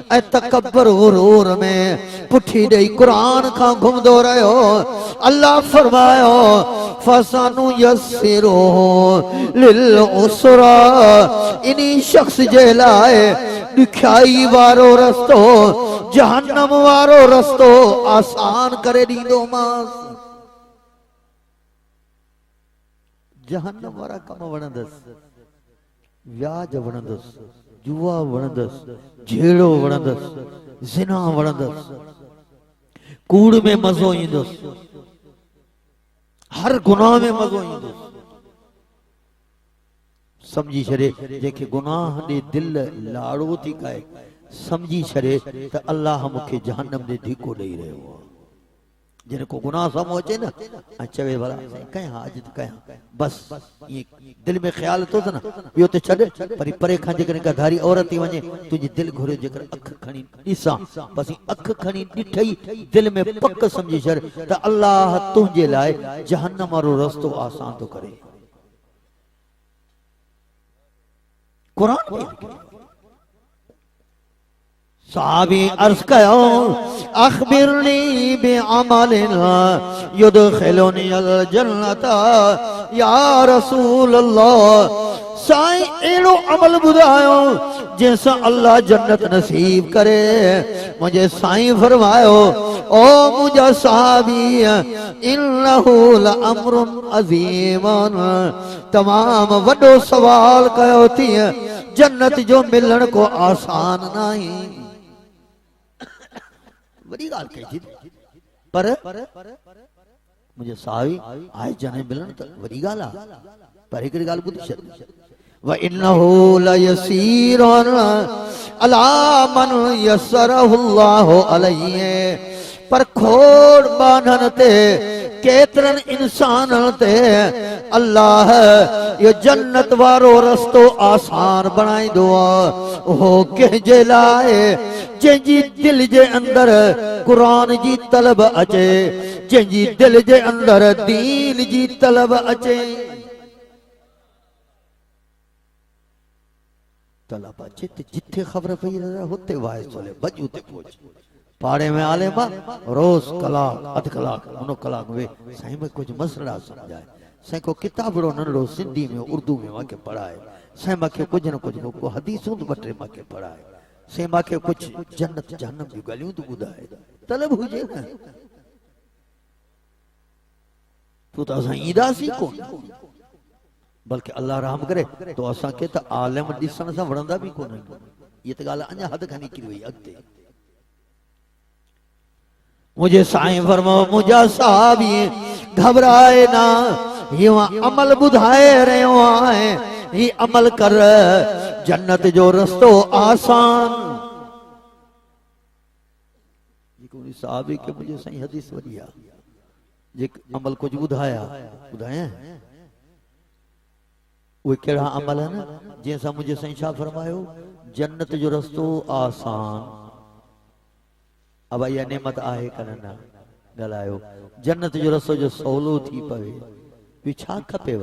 ऐ तकब्बर गुरूर में पुठी दई कुरान का घुमदो रहो। अल्लाह फरमायो फसनुयस्सिरुहु लिल उसरा, इन्हीं शख्स जे लाए दुखाई वारो रस्तो, जहन्नम वारो रस्तो आसान करे दींदो मांस। जहन्नम वारा कम वणंदस, व्याज वणंदस, जुआ वणंदस, झेड़ो वणंदस, ज़िना वणंदस, कूड़ में मज़ो ईंदस, हर गुनाह में मज़ो ईंदस। समझी छड़े जेके गुनाह दे दिल लाड़ो थी काए, समझी छड़े त अल्लाह मुखे जहन्नम दे धीको ॾेई रहियो। जिन को गुनाह साम्हूं अचे न, चवे भला कयां अॼु त कयां, बस ये दिल में ख्याल तो न, ॿियो त छॾ, पर परे खां जेकॾहिं का धारी औरत थी वञे, तुंहिंजी दिल घुरे जेकर अख खणी ॾिसां, बस अख खणी ॾिठई दिल में पक समझी छॾ त अल्लाह तुंहिंजे लाइ जहन्नम वारो रस्तो आसान थो करे। कुरान साहबी अर्ज कयो, अखबिरनी बिअमलिन युदखिलुनी अल जन्नत या रसूल अल्लाह। साईं एड़ो अमल बुधायो जैसा अल्लाह जन्नत नसीब करे। मुझे साईं फरमायो, ओ मुझा साहबी इन्नहु लअम्रुन अज़ीमुन, तमाम वडो सवाल कयो थी, जन्नत जो मिलन को आसान नहीं। बड़ी गाल कही थी, पर मुझे सावी आए जने मिलन तो बड़ी गाल आ, पर एक गाल बुधी छॾ, व इन्नहु लयसीरुन अला मन यस्सरहु अल्लाहु अलैहि। पर खोड़ बानन ते केतरन इंसानन ते अल्लाह यो जन्नत वारो रस्तो आसान बनाईंदो आ। हो कंहिंजे लाइ जंहिंजी दिल जे अंदर कुरान जी तलब अचे, जंहिंजी दिल जे अंदर दीन जी तलब अचे। तलब अचे त जिथे ख़बर पई हुते वाए चले भॼ उते पहुच। पाड़े में आले मां रोज कलाक अध कलाक उन कलाक वे साईं में कुछ मसला समझाए, साईं को किताबड़ो नंढड़ो सिंधी में उर्दू में मांखे पढ़ाए, साईं मांखे कुछ न कुछ को हदीसूं ॿ टे मांखे पढ़ाए, साईं मांखे कुछ जन्नत जहन्नम जूं ॻाल्हियूं तो ॿुधाए। तलब हुजे न तू तो असां ईंदासीं कोन, बल्कि अल्लाह रहम करे तो असांखे त आलिम ॾिसण सां वणंदा बि कोन। ये त ॻाल्हि अञा हद खां निकिरी वई अॻिते। मुझे साईं फरमाओ मुझा साहबी घबराए ना, ये अमल बुधाए रहे आए, ये अमल कर जन्नत जो रस्तो आसान। साहबी के मुझे साईं हदीस वरिया जे अमल कुछ बुधाया बुधाया वो केड़ा अमल है ना, जैसा मुझे साईं छा फरमायो जन्नत जो रस्तो आसान। अब इहा नेमत आहे कन न ॻाल्हायो, जन्नत जो रस्तो जो सवलो थी पवे ॿियो छा खपेव।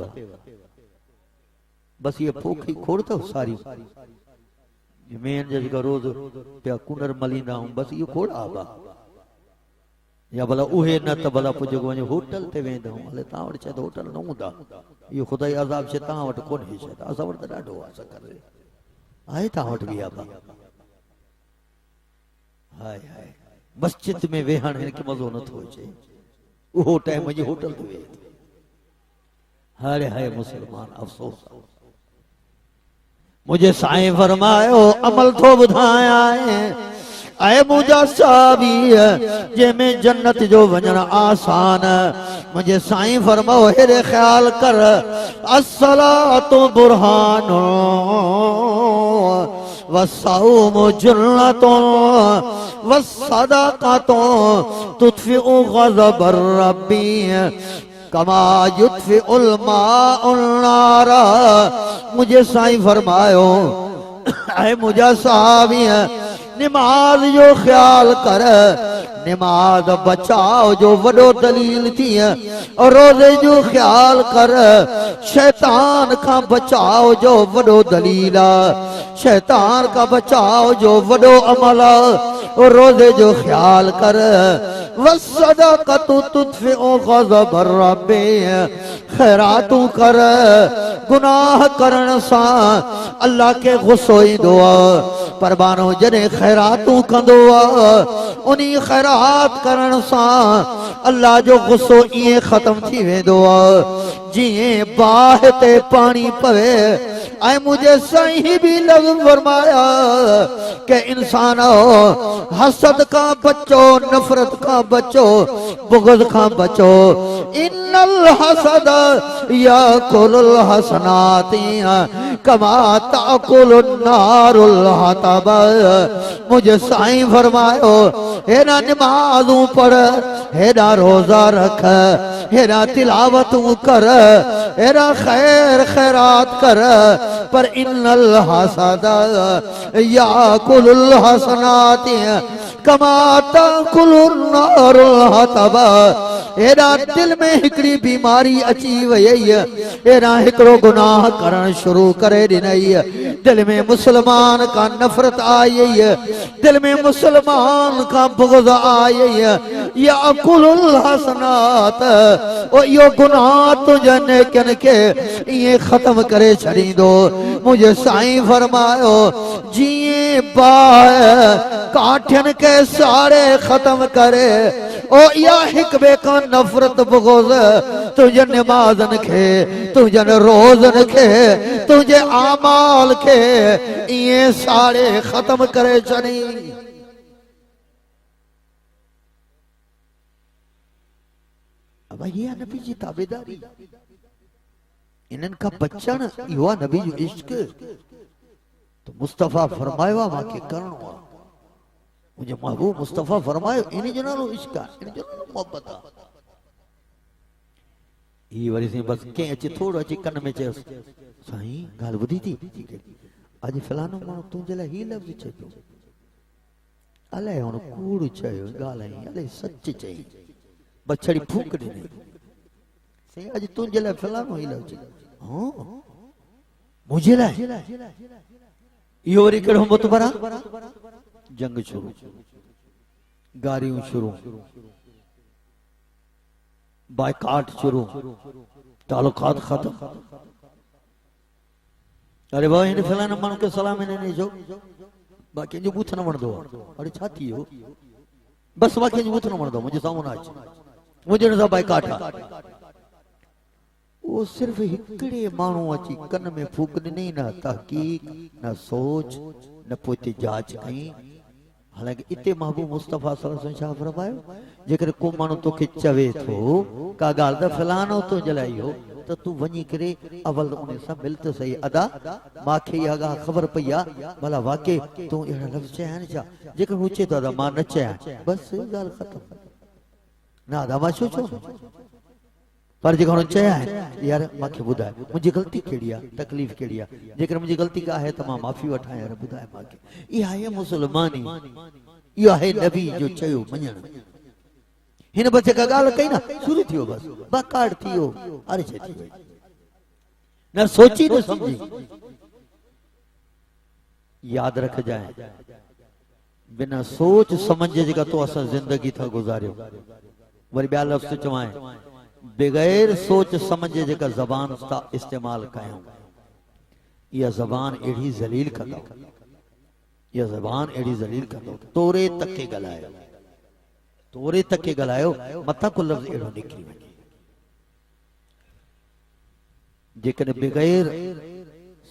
बस ये पोखी खोड़ अथव सारी मेन जेका रोज़ पिया कूनर मलींदा आहियूं, बस इहो खोड़ आबा या भला उहे न त भला पोइ जेको वञे होटल ते वेंदा आहियूं, हले तव्हां वटि शायद होटल न हूंदा, इहो ख़ुदा जी अज़ाब शइ तव्हां वटि कोन्हे शायद, असां वटि त ॾाढो आहे करे आहे तव्हां वटि बि आबा। हाय हाय मस्जिद में वेहण हिनखे मज़ो नथो अचे, उहो टाइम जी होटल ते वेहे। हाय हाय मुसलमान अफ़सोस। मुझे साईं फरमायो अमल थो ॿुधायां ऐं मुंहिंजा साबी जंहिंमें जन्नत जो वञण आसान। मुझे साईं फरमाओ हेरे ख्याल कर अस्सलातु बुरहानो वस्सौमु जुन्नतो वस्सदक़तो तुत्फिउ ग़ज़ब रब्बी कमा युत्फिउल माउन नारा। मुझे साईं फरमायो ऐ मुझा साहबी नमाज जो ख्याल कर, नमाज बचाओ जो वडो दलील थी, और रोजे जो ख्याल कर शैतान का बचाओ जो वडो दलील, शैतान का बचाओ जो वडो अमल, और रोजे जो ख्याल कर वस्सदक़तु तुत्फिउ ग़ज़ब रब्बी, खैरातू कर गुनाह करण सा अल्लाह के गुस्सो ईंदो आहे, पर बानो जॾहिं खैरातू कंदो आहे उन्ही खैरात करण सा अल्लाह जो गुस्सो ईअं ख़त्म थी वेंदो आहे जीअं बाहि ते पाणी पवे। ऐं मुझे साईं भी लफ्ज़ फरमाया कि इंसान हसद का बचो, नफरत का बचो, बुग़्ज़ का बचो। इन्नल हसद याकुलुल हसनाति कमा ताकुलुन नारुल हतब। मुझे साईं फरमायो हेरा नमाज़ूं पढ़, हेरा रोज़ा रख, हेरा तिलावतूं कर, हेरा खैर खैरात कर, पर इन्नल हसद याकुलुल हसनाति कमा ताकुलुन नारुल हतब। हेरा दिल में हिकड़ी बीमारी अची वई, हेरा हिकड़ो गुनाह करण शुरू करे ॾिनई, दिल में मुसलमान का नफरत आई, दिल में मुसलमान का बुग़्ज़ आई, याकुलुल हसनात ओ यो गुनाह तुझे नेकन के ये खत्म करे छड़ींदो। मुझे साईं फरमायो जिए बाह काठियन के सारे खत्म करे, ओ या हिक बे का नफरत बुग़्ज़ तुझे नमाज़न के, तुझे रोज़न के, तुझे आमाल के ये सारे खत्म करे छड़ी। अब ये नबी जी ताबेदारी, इनन का बच्चन युवा नबी जो इश्क, तो मुस्तफा फरमायो माके करणो आ, मुझे महबूब मुस्तफा फरमायो इन जो नालो इश्क आ, इन जो नालो मोहब्बत आ। ई वरी से बस के अचे थोड़ो अचे कन में चयो साईं गाल बुधी थी आज फलानो माण्हू तुंहिंजे लाइ ही लफ़्ज़ चए पियो, अलाए हुन कूड़ चयो ॻाल्हाई अलाए सच चई, बछड़ी फूक ॾिनी साईं अॼु तुंहिंजे लाइ फलानो ही लफ़्ज़ चई। हाँ मुझे लाइ इहो वरी कहिड़ो मुतबरा, जंग शुरू, गारियूं शुरू, बाइकाट शुरू, तालुकात खत्म। अरे भाई हिन फलाने माण्हू खे सलाम हिन जो बाकी जो बूथ न वणंदो आहे, अरे छा थी वियो, बस बाकी जो बूथ न वणंदो, मुंहिंजे साम्हूं न अच, मुंहिंजे हिन सां बाइकाट आहे। वो सिर्फ हिकड़े माण्हू अची कन में फूक ॾिनई, न तहकीक न सोच न पोइ ते जांच कई, हालांकि इते महबूब मुस्तफ़ा सल्लल्लाहु अलैहि वसल्लम छा फरमायो जेकर को मानो तोखे चवे थो का गाल द फलानो तो जलाई हो तो तू वनी करे अवल उन से मिल तो सही अदा माखे या गा खबर पया भला वाके तू एड़ा लफ्ज चयान छा जेकर हुचे तो अदा मां न चया बस गाल खत्म ना अदा मा छो पर जेको चया यार माखे बुधाए मुझी गलती केड़ी आ तकलीफ केड़ी आ जेकर मुझी गलती का है त मां माफी वठा यार बुधाए माखे ई आहे मुसलमानी ई आहे नबी जो चयो मञण हिन बचे का गाल कई ना शुरू थियो बस बकाड़ थियो अरे छे थी न सोची न समझी याद रख जाए बिना सोच समझ जेका तो असा जिंदगी था गुजारियो वरी ॿिया लफ़्ज़ चवाए बगैर सोच समझ जेका ज़बान था इस्तेमाल कयूं या ज़बान एड़ी जलील कंदो या ज़बान एड़ी जलील कंदो तोरे तके गलायो मथा को लफ्ज़ एड़ो निकरी वने जेकन बगैर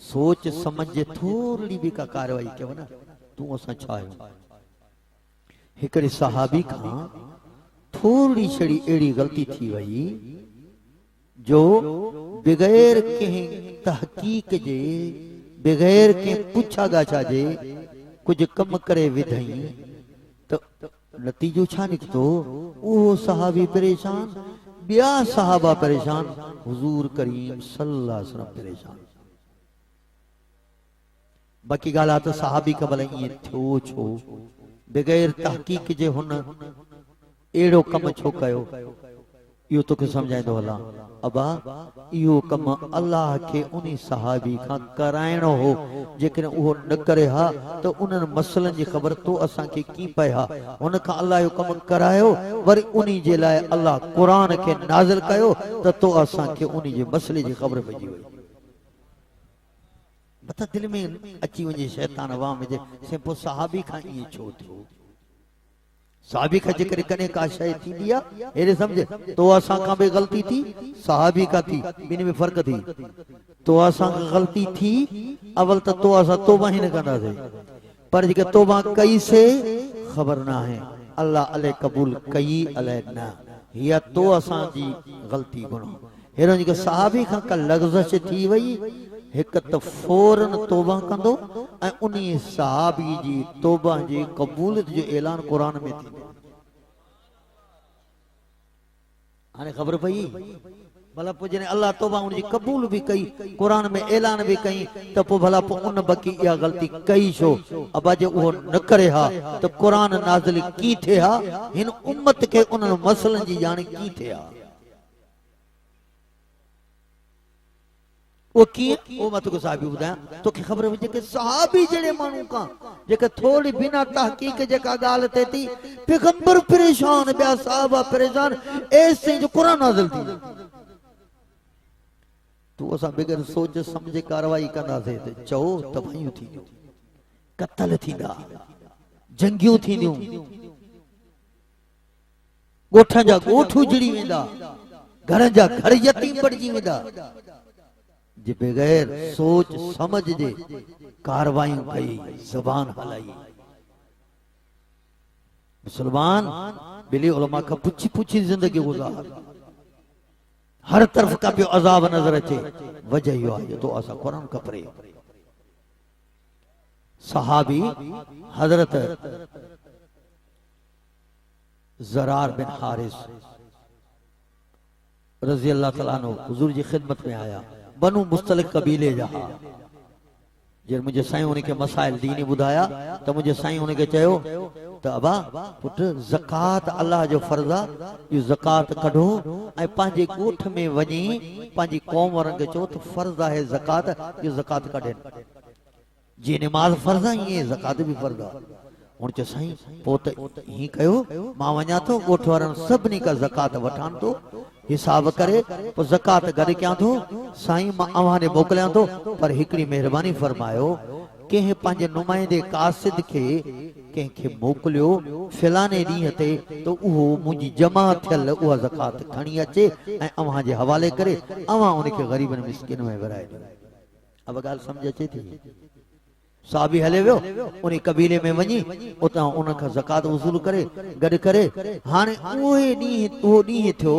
सोच समझ थोड़ी भी का कार्रवाई कयो ना तू असा छायो हिकड़े सहाबी का थोड़ी छड़ी एड़ी गलती थी वही जो बगैर कहीं तहकीक जे बगैर के पुछा गाछा जे कुछ कम करे विधई तो नतीजो छा निकतो वो सहाबी परेशान बिया सहाबा परेशान हुजूर करीम सल्लल्लाहु अलैहि वसल्लम परेशान बाकी गाला तो सहाबी का भला ये थियो छो बगैर तहकीक जे हुन एड़ो कम छो कयो यो तो के समझाइंदो हला अबा यो कम अल्लाह के उनी सहाबी का कराइणो हो जेकर वो न करे हा तो उनन मसलन जी खबर तो असा के की पया उन का अल्लाह यो कम करायो वरी उनी जे लाए अल्लाह कुरान के नाज़िल कयो तो असा के उनी जे मसले जी खबर पजी वई बता दिल में अची वने शैतान वाम जे से पो सहाबी का ये छो थियो सहाबी का जिक्र कने का शय थी दिया एरे समझे तो असा का भी गलती थी सहाबी का थी बिन में फर्क थी तो असा का गलती थी अवल तो असा तौबा ही न कंदा थे पर जे तौबा कई से खबर ना है अल्लाह अले कबूल कई अले ना या तो असा जी गलती गुनो हेरो जे सहाबी का लग़्ज़ थी वई एक तो फौरन तौबा कंदो ए उनी सहाबी जी तौबा जी कबूलियत जो ऐलान कुरान में थी हाने खबर पई भला पो जने अल्लाह तौबा उनजी कबूल भी कई कुरान में ऐलान भी कई तो पो भला पो उन बकी या गलती कई छो अब जे वो न करे हा तो कुरान नाज़िल की थे हा हिन उम्मत के उन मसलन जी जान की थे हा वो की वो मत को साहबी बुधाया तो की खबर वजे के सहाबी जड़े मानू का जेके थोड़ी बिना तहकीक जेका गाल थे थी पैगंबर परेशान बया साहबा परेशान ऐसे जो कुरान नाज़िल थी तो असा बगैर सोच समझे कार्रवाई कंदा थे तो चो तबाहियूं थी कत्ल थींदा जंगियूं थींदियूं गोठा जा गोठ उजड़ी वेंदा घर जा घर यतीम पड़जी वेंदा जे बगैर सोच समझ जे कार्रवाई कई जबान हलाई मुसलमान बिली उलमा का पुछी पुछी जिंदगी गुजार हर तरफ का भी अजाब नजर अचे वजह यो आहे तो असा कुरान का परे सहाबी हजरत ज़रार बिन हारिस रजी अल्लाह तआला अन्हु हुजूर जी खिदमत में आया बनु मुस्तलिक कबीले जा जब मुझे साईं उन्हें के मसाइल दीनी बुधाया तो मुझे साईं उन्हें के चयो तो अबा पुट ज़कात अल्लाह जो फर्ज़ा यो ज़कात कढो ए पांजे गोठ में वनी पांजी कौम वारन के चो तो फर्ज़ है ज़कात यो ज़कात कढे जी नमाज फर्ज़ा ये ज़कात भी फर्ज़ा उन च साईं पोत ही कयो मां वना तो गोठ वारन सबनी का ज़कात वठान तो हिसाब करे तो ज़कात गड क्या थो साईं मां अवाने मोकलिया तो पर हिकड़ी मेहरबानी फरमायो के पांजे नुमाइंदे कासिद के के मोकलियो फिलाने दी ते तो वो मुजी जमा थियल वो ज़कात खणी अचे ए अवा जे हवाले करे अवा उनके गरीबन मिस्किन में वराए अब गाल समझ अचे थी साहबी हले वियो उन कबीले में वञी उतां उन खां ज़कात वसूल करे गॾु करे हाणे उहो ॾींहुं थियो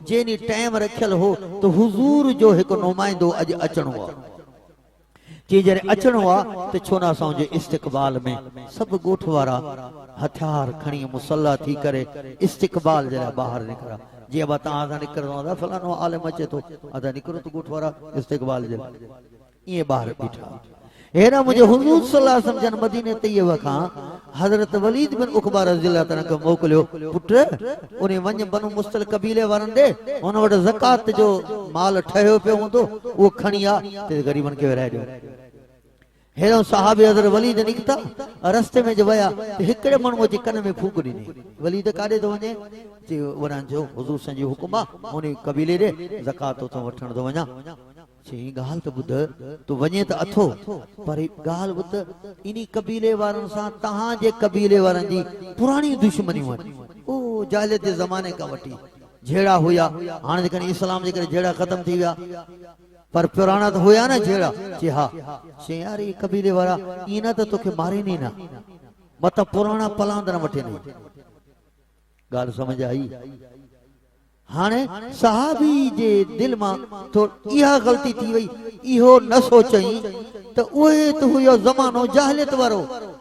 जेनी टाइम रखियल हो तो हुजूर जो हिकु नुमाइंदो अॼु अचणो आहे जी जॾहिं अचणो आहे त छो न असां जे इस्तक़बाल में सभु ॻोठ वारा हथियार खणी मुसल्ला थी करे इस्तक़बाल जे लाइ ॿाहिरि निकिरा जीअं बि तव्हां असां निकिरंदो फलानो आलिम अचे थो असां निकिरो त ॻोठ वारा इस्तक़बाल जे लाइ ईअं ॿाहिरि बीठा हेड़ा मुझे हुजूर सल्लल्लाहु अलैहि वसल्लम मदीने तैयब खां हजरत वलीद बिन उकबा रज़ियल्लाहु तआला खे मोकिलियो पुट उन वञ बनु मुस्तल कबीले वारनि ॾे हुन वटि ज़कात जो माल ठहियो पियो हूंदो उहो खणी आ ते ग़रीबनि खे विराए ॾियो हेड़ो साहबी हजरत वलीद निकिता रस्ते में जो विया त हिकिड़े माण्हू अची कन में फूक ॾिनी वलीद काॾे थो वञे चई वञा जो हुजूर साईं जो हुकुम आहे उन कबीले ॾे ज़कात उतां वठण थो वञा चई ॻाल्हि त ॿुध तूं वञे त अथो पर ॻाल्हि ॿुध इन कबीले वारनि सां तव्हांजे कबीले वारनि जी पुराणी दुश्मनियूं आहिनि ओ जाहिलियत जे ज़माने खां वठी जहिड़ा हुया हाणे जेकॾहिं इस्लाम जे करे जहिड़ा ख़तम थी विया पर पुराणा त हुया न जहिड़ा चई हा चई यार ये कबीले वारा ईअं न त तोखे मारीनि न मत पुराणा पलांदर वठे न ॻाल्हि समझ आई हाणे सहाबी जे दिल मां तो इहा ग़लती थी वई इहो न सोचई त उहे त हुयो ज़मानो जाहिलियत वारो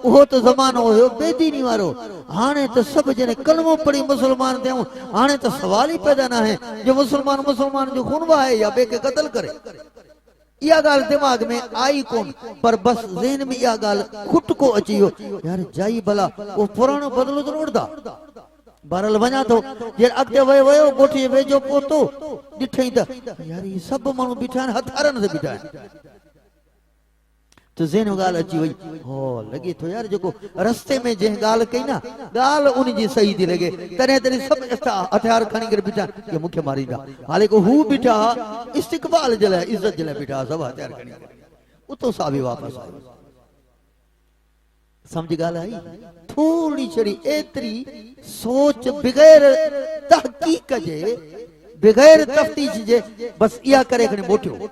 उहो त ज़मानो हुयो बेदीनी वारो हाणे त सभु जने कलमो पढ़ी मुसलमान थियूं हाणे त सवाल ई पैदा न आहे जो मुसलमान जो खून वहाए या ॿिए खे क़त्ल करे इहा ॻाल्हि दिमाग़ में आई कोन पर बस ज़हन में इहा ॻाल्हि खुटको अची वियो यार जाई भला उहो पुराणो बदिलो त वठंदा बहरल वञा थो जे अॻिते वियो ॻोठी वेझो पहुतो ॾिठई त यार ही सभु माण्हू बीठा आहिनि हथियारनि ते बीठा आहिनि त ज़हन में ॻाल्हि अची वई हो लॻे थो यार जेको रस्ते में जंहिं ॻाल्हि कई न ॻाल्हि उन जी सही थी लॻे तॾहिं सभु हथियार खणी करे बीठा कि मूंखे मारींदा हालांकि हू बीठा इस्तक़बाल जे लाइ इज़त जे लाइ बीठा सभु हथियार खणी करे उतो सां बि वापसि आयो समझ ॻाल्हि आई थोड़ी छड़ी एतरी सोच बगैर तहकीक जे बगैर तफ्तीश जे बस इहा करे खणी मोटियो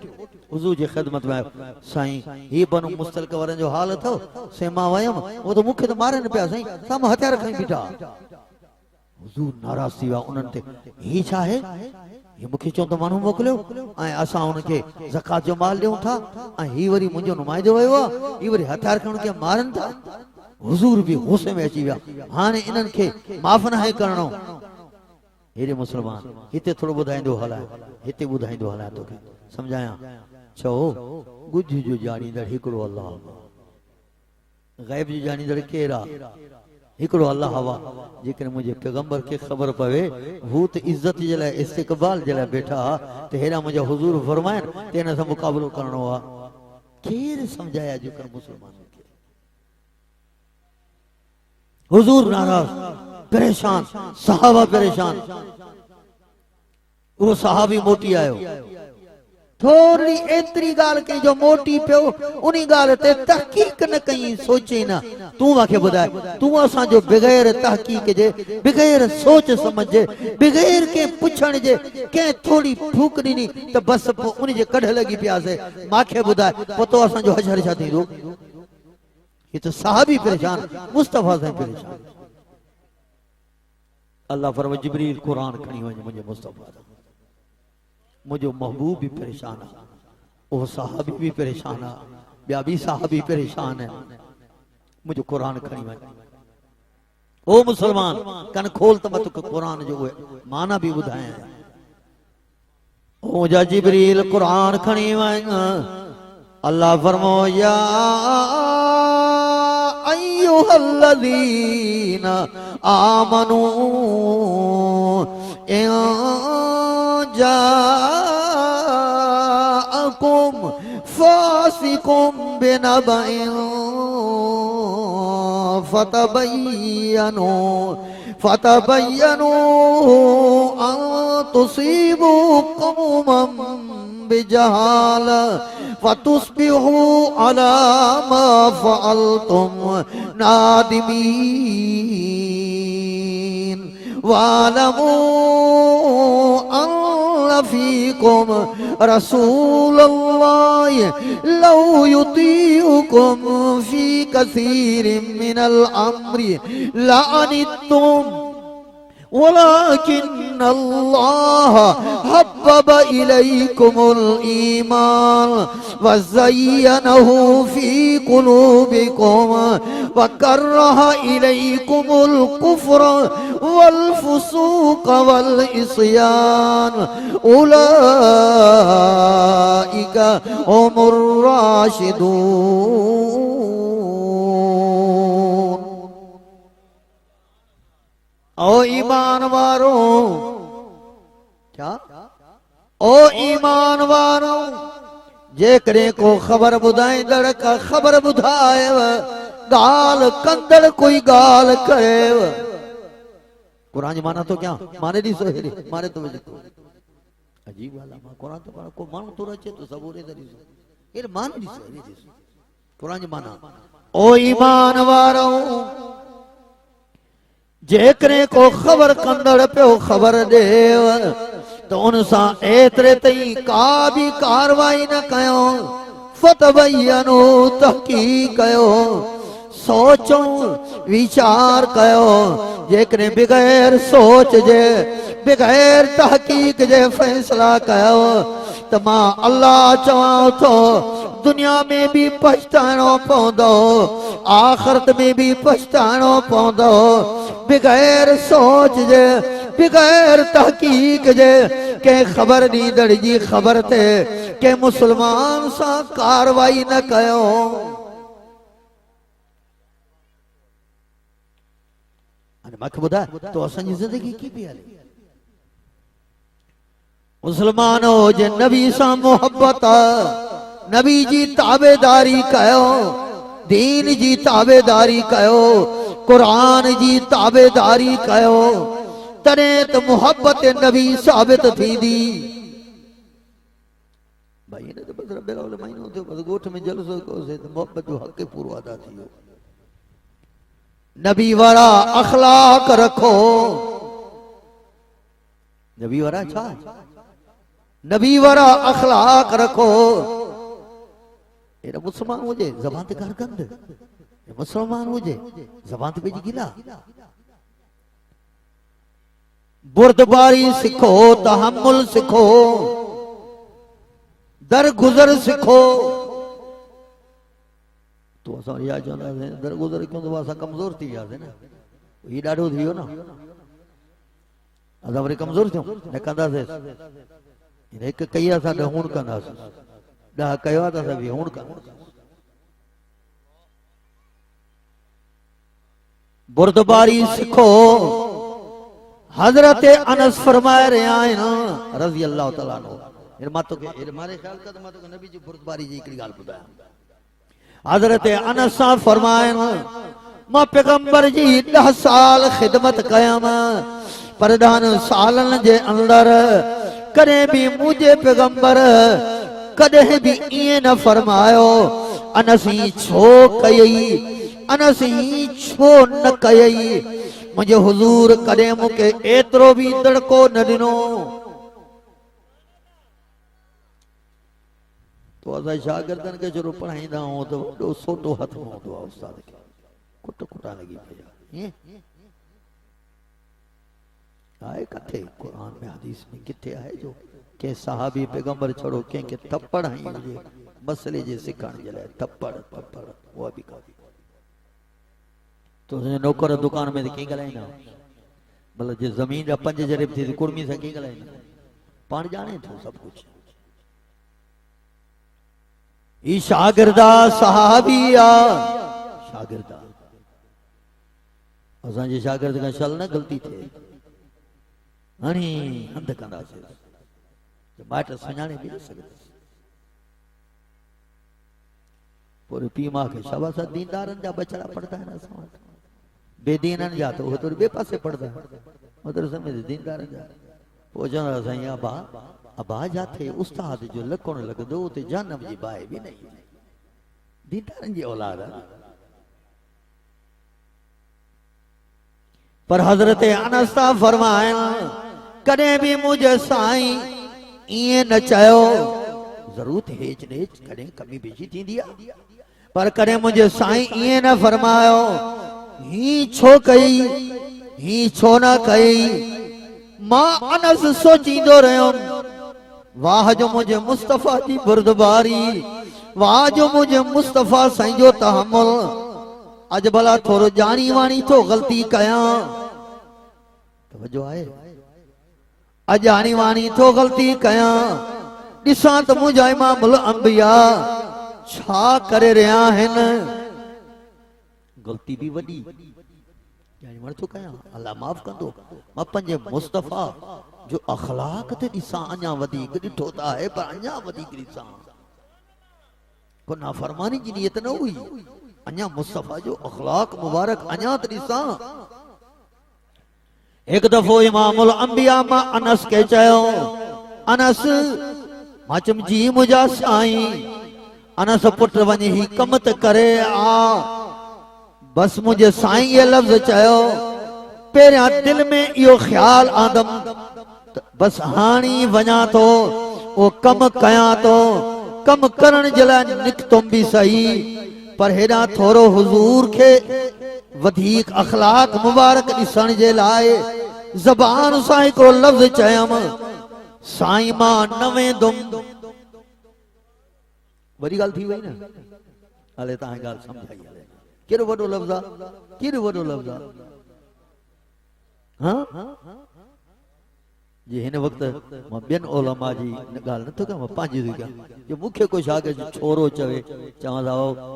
हुजूर जी ख़िदमत में साईं ही बनु मुस्तलक वारनि जो हाल अथव से मां वयम वो तो मूंखे त मारनि पिया साईं साम्हूं हथियार खणी बीठा हुजूर नाराज़ थी विया उन्हनि ते ही छा आहे ये मूंखे चऊं त माण्हू मोकिलियो ऐं असां हुनखे ज़कात जो माल ॾियूं था ऐं ही वरी मुंहिंजो नुमाइंदो वियो आहे ही वरी हथियार खणी खे मारनि था हुजूर भी गुस्से में अची विया हाणे इन्हनि खे माफ़ न आहे करणो हेॾे मुसलमान हिते थोरो ॿुधाईंदो हलाए हिते ॿुधाईंदो हलाए तोखे सम्झायां चओ ॻुझ जो ॼाणींदड़ हिकिड़ो अल्लाह ग़ैब जो ॼाणींदड़ केरु आहे हिकिड़ो अल्लाह हवा जेकॾहिं मुंहिंजे पैगंबर खे ख़बर पवे हू त इज़त जे लाइ इस्तक़बाल जे लाइ वेठा त हेॾा मुंहिंजा हुजूर फरमाइनि त हिन सां मुक़ाबिलो करणो आहे केरु सम्झाया जेकर मुसलमान हुजूर नाराज़ परेशान सहाबा परेशान वो सहाबी मोटी आयो थोड़ी एतरी गाल कई जो मोटी पियो उनी गाल ते तहकीक न कई सोचे न तू वाके बुधाए तू असा जो बगैर तहकीक जे बगैर सोच समझ जे बगैर के पुछण जे के थोड़ी फूक ॾिनी त बस उन जे कढ लगी पिया से माखे बुधाए पतो असा जो हजर छा थींदो ये तो सहाबी परेशान मुस्तफा से परेशान अल्लाह फरमाए जिब्रील कुरान खणी वञ मुझे मुस्तफा मुझो महबूब भी परेशान है वो सहाबी भी परेशान है ॿिया भी सहाबी परेशान है मुझो कुरान खणी वञ ओ मुसलमान कन खोल त मत कुरान जो माना भी ॿुधाया ओ जा जिब्रील कुरान खणी वञ अल्लाह फरमाए या अय्युहल्लज़ीन आमनू जाअकुम फासिकुम बिनबइन फतबय्यनु अन तुसीबू कौमन बिजहाला फतुस्बिहू अला मा फअलतुम नादिमीन वालमू अन्न फीकुम रसूलुल्लाह लौ युतीउकुम फी कसीरिम मिनल अम्रि लअनित्तुम वलाकिन अल्लाह हब्बब इलैकुमुल ईमान वज़य्यनहु फी कुलूबिकुम वकर्रह इलैकुमुल कुफ्र वल फुसूक वल इस्यान उलाइका हुमुर राशिदून। ओ ईमान वारो क्या ओ ईमान वारो जेकरे को खबर बुधाईंदड़ का खबर बुधाए गाल कंदड़ कोई गाल करे। कुरान माना तो क्या माने दी सो हेरे मारे तो वजह तो अजीब वाला मा कुरान तो को मानो तो रचे तो सबूरे दरी सो ये मान दी सो हेरे कुरान माना ओ ईमान वारो जेकरे को खबर कंदड़ पे खबर देव तो उनसा एतरे तई का भी कार्रवाई न कयो फतबयनु तहकीक कयो सोचो विचार कयो जेकरे बगैर सोच जे बगैर तहकीक जे फैसला कयो तो मां अल्लाह चवां तो दुनिया में भी पछताणो पवंदो आखिरत में भी पछताणो पवंदो बगैर सोच जे बगैर तहकीक जे के खबर ॾींदड़ जी खबर ते के मुसलमान सा कार्रवाई न कयो। मूंखे ॿुधाए तो असांजी ज़िंदगी की पई हले मुसलमान हुजे नबी सां मोहब्बत नबी जी ताबेदारी कयो दीन जी ताबेदारी कयो कुरान जी ताबेदारी कयो तॾहिं त मोहब्बत नबी साबित थींदी। भाई इन बस रबियल अव्वल महीनो थियो बस ॻोठ में जलसो कयोसीं त मोहब्बत जो हक़ पूरो अदा थी वियो। नबी वारा अखलाक रखो नबी वारा छा नबी वारा अखलाक रखो। एड़ा मुसलमान हुजे ज़बान ते कारकंद मुसलमान हुजे ज़बान ते पेजी गिला बुर्दबारी सिखो तहम्मुल सिखो दरगुजर सिखो। तो असां इहा चवंदासीं दरगुजर क्यों तो असां कमज़ोर थी वियासीं न ही ॾाढो थी वियो न असां वरी कमज़ोर थियूं न कंदासीं हिकु कई आहे असां ॾह हुण कंदासीं ॾह कयो आहे त असां वीह हुण कंदासीं। बुर्दबारी सिखो हजरत अनस फरमाए रहिया आहिनि रज़ी अल्लाह ताला अन्हु मां तोखे मारे ख़्याल कर मां तोखे नबी जी बुर्दबारी जी हिकिड़ी ॻाल्हि ॿुधायां। हजरत अनस सां फरमाइनि मां पैगंबर जी 10 साल ख़िदमत कयमि पर 10 सालनि जे अंदर कॾहिं बि मुंहिंजे पैगंबर कॾहिं बि ईअं न फरमायो अनसी छो कयई अनसी छो न कयई मुझे हुजूर कदे मुके एतरो भी दड़को न दिनो। तो असा शागिर्दन के जो पढ़ाईंदा हो तो वडो सोटो हथ में होंदो आहे उस्ताद के कुट कुटा लगी पिया आए किथे कुरान में हदीस में किथे आहे जो के सहाबी पैगंबर छोड़ो के थप्पड़ हई हुजे मसले जे सिखण जे लाइ थप्पड़ थप्पड़ वो भी काफी तो नौकर दुकान में की गलाइना मतलब जे जमीन जा 5 जरिब थी कुर्मी से की गलाइना पाण जाने तो सब कुछ ई शागिर्दा सहाबिया शागिर्दा असा जे शागिर्द का शल न गलती थे हणी हंध कंदा से बाट सञाणे भी न सके पूरी पी मां के शाबाश दीनदारन जा बचड़ा पड़ता है ना समाज बेदीनन जा तो वो तो बे पासे पड़ता है उधर समय दीनदारन जा वो चवंदा साईं अबा जाथे उस्ताद जो लकोण लगदो ते जानम जी बाए भी नहीं दीनदारन जी औलाद पर हजरत अनस फरमाए कदे भी मुझे साईं इएं न चयो। ज़रूर हेच नेच कॾहिं कमी बेची थींदी आहे, पर कॾहिं मुंहिंजे साईं इएं न फरमायो ही छो कई, ही छो न कई। मां अनस सोचींदो रहियुमि, वाह जो मुझे मुस्तफ़ा जी बुर्दबारी, वाह जो मुझे मुस्तफ़ा साईं जो तहमुल। अज भला थोरो जानी वाणी तो ग़लती कयां, तवजो आहे, अजानी वाणी तो ग़लती कयां। ॾिसां त मुंहिंजा इमामुल अंबिया छा करे रहिया आहिनि। ग़लती बि वॾी थो कयां, अल्लाह माफ़ कंदो। मां पंहिंजे मुस्तफ़ा जो अखलाक ते ॾिसां, अञा वधीक ॾिठो त आहे, पर अञा वधीक ॾिसां। को नाफरमानी जी नियत न हुई, अञा मुस्तफ़ा जो अखलाक मुबारक अञा त ॾिसां। एक दफ़ो इमामुल अंबिया मां अनस के चयो, अनस मां चम जी मुंहिंजा साईं। अनस पुट वञी ही कम त करे आ। बस मुंहिंजे साईं ये लफ़्ज़ चयो, पहिरियां दिल में इहो ख्याल आंदम, बस हाणी वञा थो, वो कम कयां थो। कम करण जे लाइ निकतुम बि सही, पर हेॾां थोरो हुज़ूर खे वधीक अखलाक मुबारक ॾिसण जे लाइ ज़बान सां हिकिड़ो लफ़्ज़ चयमि, साईं मां न वेंदुमि। वॾी ॻाल्हि थी वई न, हले तव्हांजी ॻाल्हि सम्झाई। केॾो वॾो लफ़्ज़ आहे, केॾो वॾो लफ़्ज़ आहे। हाँ जी हिन वक़्तु मां ॿियनि ओलमा जी ॻाल्हि नथो कयां, मां पंहिंजी थी कयां। जो मूंखे कोई शागिर्द छोरो चवे, चवां था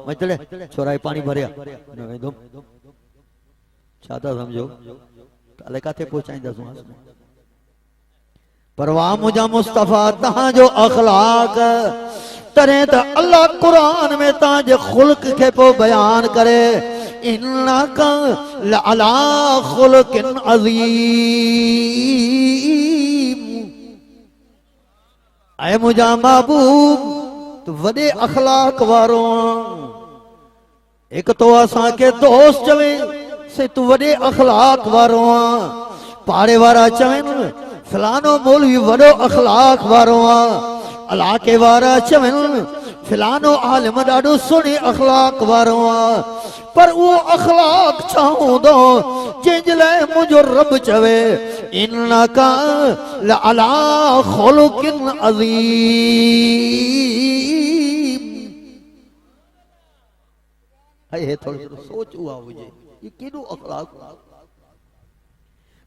मैं चले छोराए पाणी भरिया न वेंदुमि, छा था सम्झो, अलाए किथे पहुचाईंदासीं। पर वाह मुंहिंजा मुस्तफ़ा तव्हांजो अखलाक, तॾहिं त अल्लाह क़ुरान में तव्हांजे ख़ुल्क़ खे पोइ बयान करे, इन्नका लअला ख़ुल्क़िन अज़ीम। ऐ मुंहिंजा महबूब तू वॾे अखलाक वारो आहीं। हिकु तो असांखे दोस्त चवे से तू वॾे अखलाक वारो आहीं, पाड़े वारा चवनि फलानो मौलवी वॾो अखलाक वारो आहे, इलाके वारा चवनि फलानो आलिम ॾाढो सुहिणे अखलाक वारो आहे। पर उहो अखलाक छा हूंदो जंहिंजे लाइ मुंहिंजो रब चवे इन्नका लअला ख़ुल्क़िन अज़ीम। हे थोरो सोच उहा हुजे, ये केॾो अखलाक।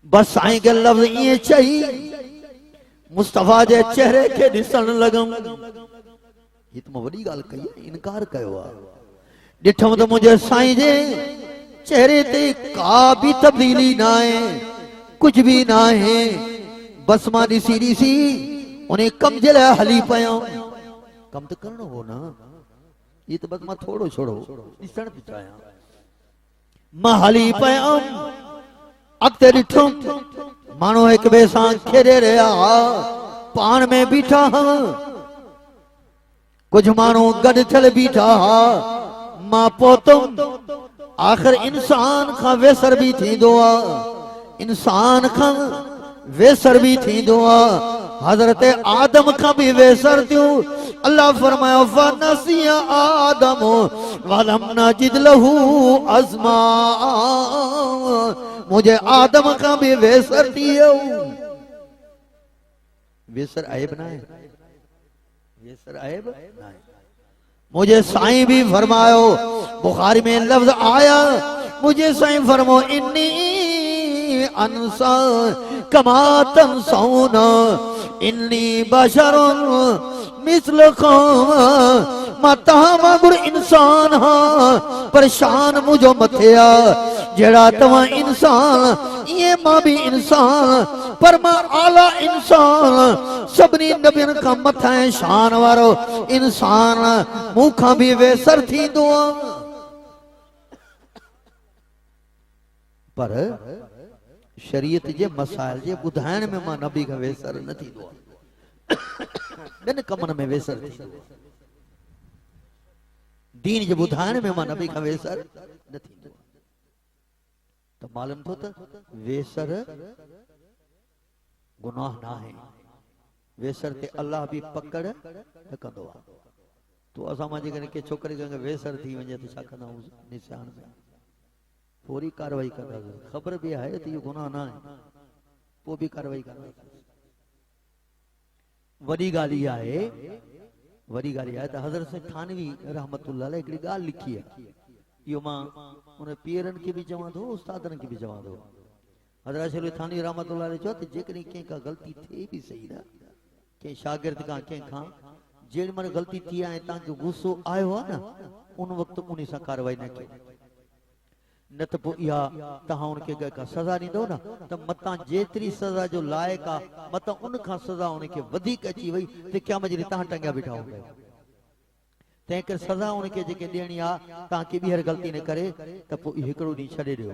बस साईं खे लफ़्ज़ ईअं चई, मुस्तफ़ा जे चेहरे खे ॾिसण लॻम। ये तो मां वॾी ॻाल्हि कई, इनकार कयो आहे। ॾिठम त मुंहिंजे साईं जे चेहरे ते का बि तब्दीली न आहे, कुछ भी ना है। बस मां ॾिसी ॾिसी उन कम जे लाइ हली पयो। कम त करणो हो न, ये तो बस मां थोड़ो छोड़ो ॾिसण थी चाहियां। मां हली पयुमि, अॻिते ॾिठुमि माण्हू हिक ॿिए सां खेॾे रहिया हुआ, पाण में बीठा हुआ, कुछ माण्हू गॾु थियल बीठा हुआ। मां पहुतुमि, आख़िर इंसान खां वेसर बि थींदो आहे, इंसान खां वेसर बि थींदो आहे। हज़रत आदम खां बि वेसर थियूं। अल्लाह फरमायो फनसिया आदम वलम नजिद लहू अज़मा। मुझे आदम खां बि वेसर थी वियो। वेसर आइब न आहे, वेसर आइब न आहे। मुझे साईं भी फरमायो, बुखारी में लफ्ज आया, मुझे साईं फरमो इन्नी अनसा कमा तनसौन इन्नी बशरुन मिस्लकुम। मां तहां वांगुर इंसान हाँ, परेशान मुझो मथे आ। जेड़ा तव्हां इंसान ये मां भी इंसान, पर मां आला इंसान, सभिनी नबियन खां मथा शान वारो इंसान, मूंखां भी वेसर थींदो आ। पर शरीयत जे मसाइल जे ॿुधाइण में मां नबी खां वेसर न थींदो आहे। ॿिनि कमनि में वेसर थींदो आहे। दीन जे ॿुधाइण में मां नबी खां वेसर न थींदो आहे। त मालूम थो त वेसर गुनाह न आहे, वेसर ते अल्लाह भी पकड़ न कंदो आहे। तो असां मां जेकॾहिं के छोकिरे खे वेसर थी वञे त छा कंदा आहियूं? निशान में पूरी कार्रवाई कंदासीं। ख़बर भी आहे त इहो गुनाह न आहे, पोइ बि कार्रवाई कंदासीं। वॾी ॻाल्हि इहा आहे, वॾी ॻाल्हि इहा आहे त हज़रत थानवी रहमतुल्लाह अलैह हिकिड़ी ॻाल्हि लिखी आहे। इहो मां उन पीरनि खे बि चवां थो, उस्तादनि खे बि चवां थो। हज़रत अशरफ थानवी रहमतुल्लाह अलैह चयो त जेकॾहिं कंहिं का ग़लती थिए बि सही न, कंहिं शागिर्द खां कंहिंखां जेॾी महिल ग़लती थी आहे ऐं तव्हांखे गुस्सो आयो आहे न, उन वक़्तु उन सां कार्रवाई न कयो, न त पोइ इहा तव्हां उनखे का सज़ा ॾींदव न त मतां जेतिरी सज़ा जो लाइक़ु आहे मतां उन खां सज़ा उनखे वधीक अची वई त क़यामत जे ॾींहुं तव्हां टंगिया बीठा हूंदव। तंहिं करे सज़ा उनखे जेके ॾियणी आहे तव्हांखे ॿीहर ग़लती न करे त पोइ हिकिड़ो ॾींहुं छॾे ॾियो।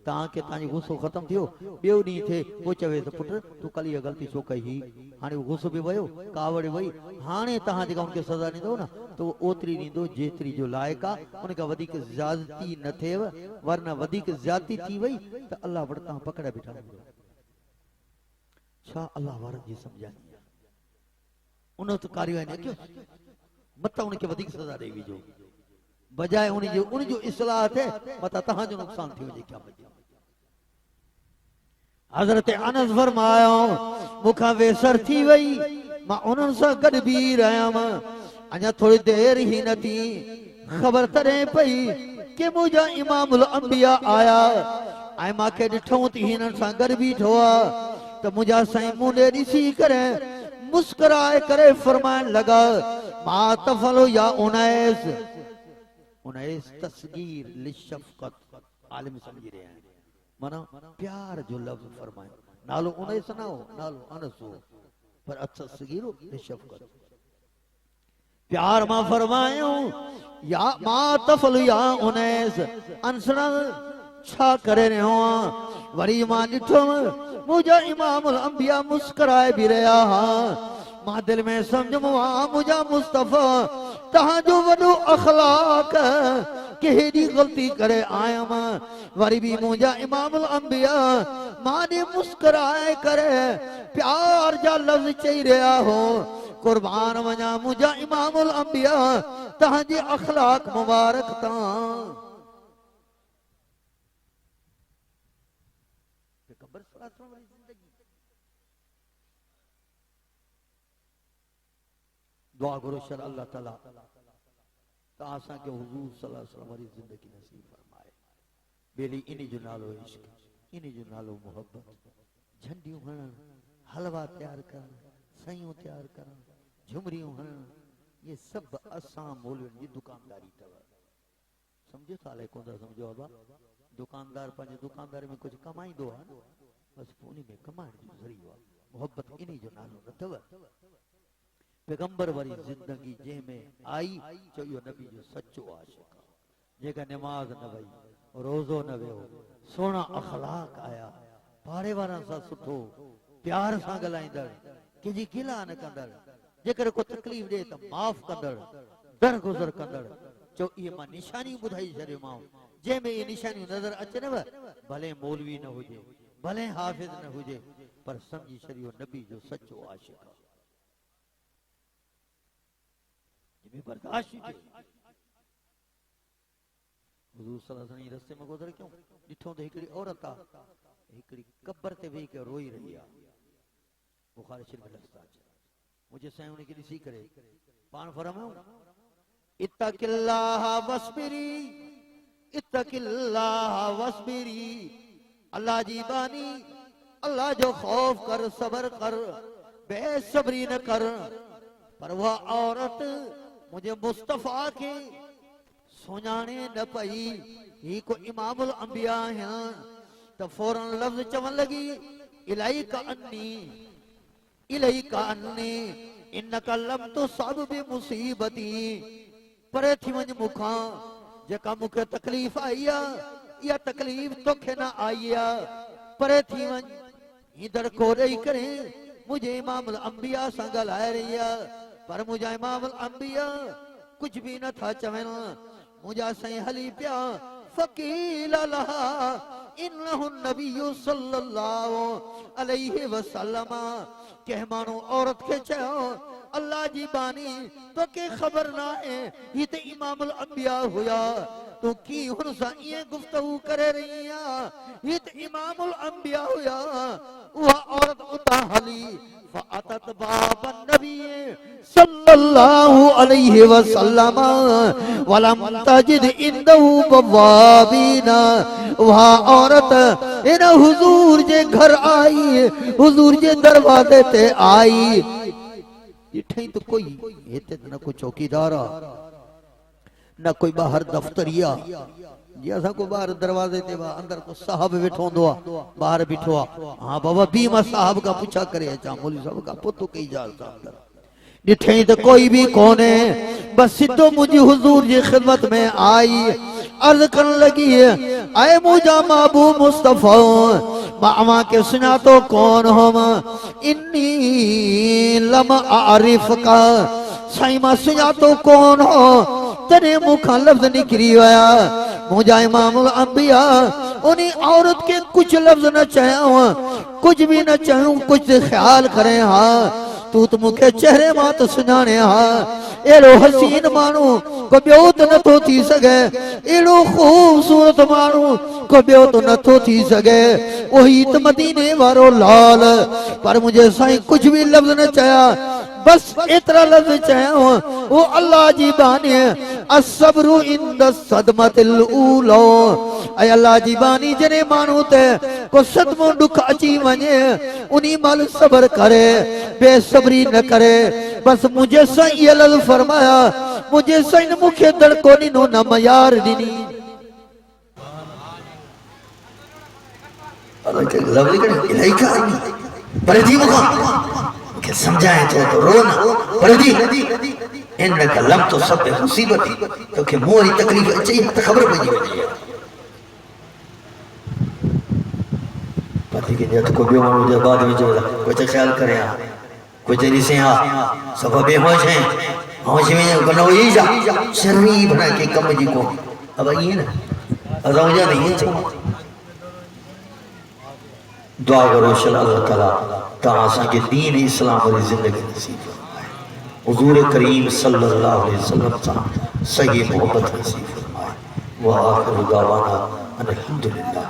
तव्हांखे तव्हांजो गुस्सो ख़तमु थियो, ॿियो ॾींहुं थिए पोइ चवे त पुटु तूं कल्ह इहा ग़लती छो कई हुई, हाणे उहो गुस्सो बि वियो, कावड़ वई, हाणे तव्हां जेका उनखे सज़ा ॾींदव न त उहो ओतिरी ॾींदो जेतिरी जो लाइक़ु आहे, उन खां वधीक ज़्यादती न थिएव, वरना वधीक ज़्यादती थी वई त अल्लाह वटि तव्हां पकड़ बीठा हूंदव। छा अल्लाह वारनि जी सम्झानी आहे? उन वक़्तु कार्रवाई न कयो, मतां उनखे वधीक सज़ा ॾेई विझो, बजाए उनजो इस्लाह थिए, मतां तव्हांजो नुक़सान थी वञे। क्या हज़रत अनस फरमायो मूंखां वेसर थी वई, मां उन्हनि सां गॾु बीह रहियमि, अञा थोरी देरि ई न थी, ख़बर तॾहिं पई कि मुंहिंजा इमामुल अंबिया आया ऐं मूंखे ॾिठो त हिननि सां गॾु बीठो आहे त मुंहिंजा साईं मूं ॾे ॾिसी करे मुस्कुराए करे फरमाइण लॻा मा तफलो या उनैस। उनैस तस्गीर लिशफ़क़त, आलिम समझी रहे हैं, माना प्यार जो लफ्ज़ फरमाए। नालो उनैस ना हो, नालो अनस हो, पर तस्गीर लिशफ़क़त, प्यार मां फरमायो या मा तफलो या उनैस, अनसना छा करे रहियो आं? वरी मां ॾिठो मुंहिंजा इमामुल अंबिया मुस्कुराए भी रहिया हा। मां दिल में सम्झमो आ मुंहिंजा मुस्तफ़ा तव्हांजो वॾो अखलाक कि हेॾी ग़लती करे आयमि। वरी बि मुंहिंजा इमामुल अंबिया मां ॾे मुस्कुराए करे प्यार जा लफ़्ज़ चई रहिया हो। कुर्बान वञा मुंहिंजा इमामुल अंबिया तव्हांजे अखलाक मुबारक तां। दुआ करो शर अल्लाह ताला तव्हां असांखे हुज़ूर सल्लल्लाहु अलैहि वसल्लम वारी ज़िंदगी नसीब फरमाए। बेली इन्ही जो नालो इश्क, इन्ही जो नालो मोहब्बत। झंडियूं हणण, हलवा तैयार करण, सयूं तैयार करण, झुमरियूं हणण, ये सभु असां मौलवियुनि जी दुकानदारी अथव। सम्झो था अलाए कोन था सम्झो बाबा? दुकानदार पंहिंजे दुकानदारी में कुझु कमाईंदो आहे न, बसि पोइ उन में कमाइण जो ज़रियो आहे। मोहब्बत इन्ही जो नालो न अथव। पैगंबर वारी जिंदगी जंहिंमें आई चो इहो नबी जो सचो आशिक़ आहे। जेका नमाज़ न वई, रोज़ो न वियो, सोना अखलाक आया, पाड़े वारनि सां सुठो प्यार सां ॻाल्हाईंदड़, कंहिंजी गिला न कंदड़, जेकर को तकलीफ़ ॾे त माफ़ कंदड़, दरगुज़र कंदड़। चो इहे मां निशानियूं ॿुधाई छॾियोमांव, जंहिंमें इहे निशानियूं नज़र अचनव, भले मौलवी न हुजे, भले हाफ़िज़ न हुजे, पर सम्झी छॾियो नबी जो सचो आशिक़ आहे। बर्दाश्त हुज़ूर सल्लल्लाहु अलैहि वसल्लम रस्ते में गुज़र क्यों ॾिठो त हिकिड़ी औरत आहे, हिकिड़ी कब्र ते वेही करे रोई रही आहे। बुखारी शरीफ़ में लफ़्ज़ आहे, मुझे साईं उनखे ॾिसी करे पाण फरमायो इत्तक़िल्लाह वस्बिरी, इत्तक़िल्लाह वस्बिरी, अल्लाह जी बानी, अल्लाह जो खौफ कर, सब्र कर, बेसब्री न कर। पर वह औरत मुझे मुस्तफा के सुञाणे न पई ही को इमामुल अंबिया है, तो फौरन लफ्ज चवन लगी इलाइका अन्नी, इलाइका अन्नी इन्नका लम तुसब बिमुसीबती, परे थी वञ मूंखां, जेका मूंखे तकलीफ़ आई आहे इहा तकलीफ़ तोखे न आई आहे, परे थी वञ। हींदड़ को ॾेई करे मुंहिंजे इमामुल अंबिया सां ॻाल्हाए रही आहे, पर मुंहिंजा इमामुल अंबिया कुछ भी न था चवन। मुंहिंजा साईं हली पिया, फकील लहा इन्नहु नबिय्यु सल्लल्लाहु अलैहि वसल्लम के मानो औरत के चयो अल्लाह जी बानी तो के खबर ना है ये ते इमामुल अंबिया हुआ तो की हुन सा ये गुफ्तगू करे रही ये ते इमामुल अंबिया हुआ वह औरत उता हली फ़अतत बाबन नबी सल्लल्लाहु अलैहि वसल्लम वलम तजिद इंदहु बवाबीना वह औरत इन हुजूर जे घर आई हुजूर जे दरवाजे ते आई इठे तो कोई हेते न कोई चौकीदार न कोई बाहर दफ्तरिया जी असा को बाहर दरवाजे ते वा अंदर को साहब बैठो होंदो बाहर बैठो हां बाबा बीमा साहब का पूछा करे अचा मौलवी साहब का पुतो कई जाल सा अंदर डिठे तो कोई भी कोने बस सिद्धो मुझी हुजूर जी खिदमत में आई अर्ज कर लगी आए मुझा माबू मुस्तफा मामा के सुना तो कौन हम इन्नी लम आरिफ का साईं मां सुना तो कौन हो तेरे मुखा लफ्ज निकली आया मुझा इमामुल अंबिया उन्हीं औरत के कुछ लफ्ज न चाहूं कुछ भी न चाहूं कुछ ख्याल करे हाँ तू तो मुखे चेहरे मां तो सुनाने हाँ एड़ो हसीन मानू को बियो तो न तो थी सके एड़ो खूबसूरत मानू को बियो तो न तो थी सके वही तो मदीने वारो लाल पर मुझे साईं कुछ भी लफ्ज न चाया बस इतना लफ्ज चाया वो अल्लाह जी बानी असब्रु इंद सदमतिल ऊलो ऐ अल्लाह जी बानी जने मानू ते को सदमो दुख अची वने उनी मल सब्र करे बेसब्री न करे बस मुझे सही लल फरमाया मुझे सही न मुखे दड़को नीनो न मयार दिनी लवली करे इलाही का पर जी मुखा के समझाए तो रोना पर जी इन कलम तो सब मुसीबत तो के मोरी तकलीफ अच्छी तो खबर पड़ी वही पति के जत को भी मुझे बाद में जो कुछ ख्याल करे कुछ जरी से सब बेहोश हैं होश में बनो ही जा शर्मी बना के कम जी को अब ये ना रोजा नहीं है दुआ करो अल्लाह ताला तासा के दीन इस्लाम और जिंदगी नसीब फरमाए हुजूर करीम सल्लल्लाहु अलैहि वसल्लम सा सही मोहब्बत नसीब फरमाए व आखिर दावाना अल्हम्दुलिल्लाह।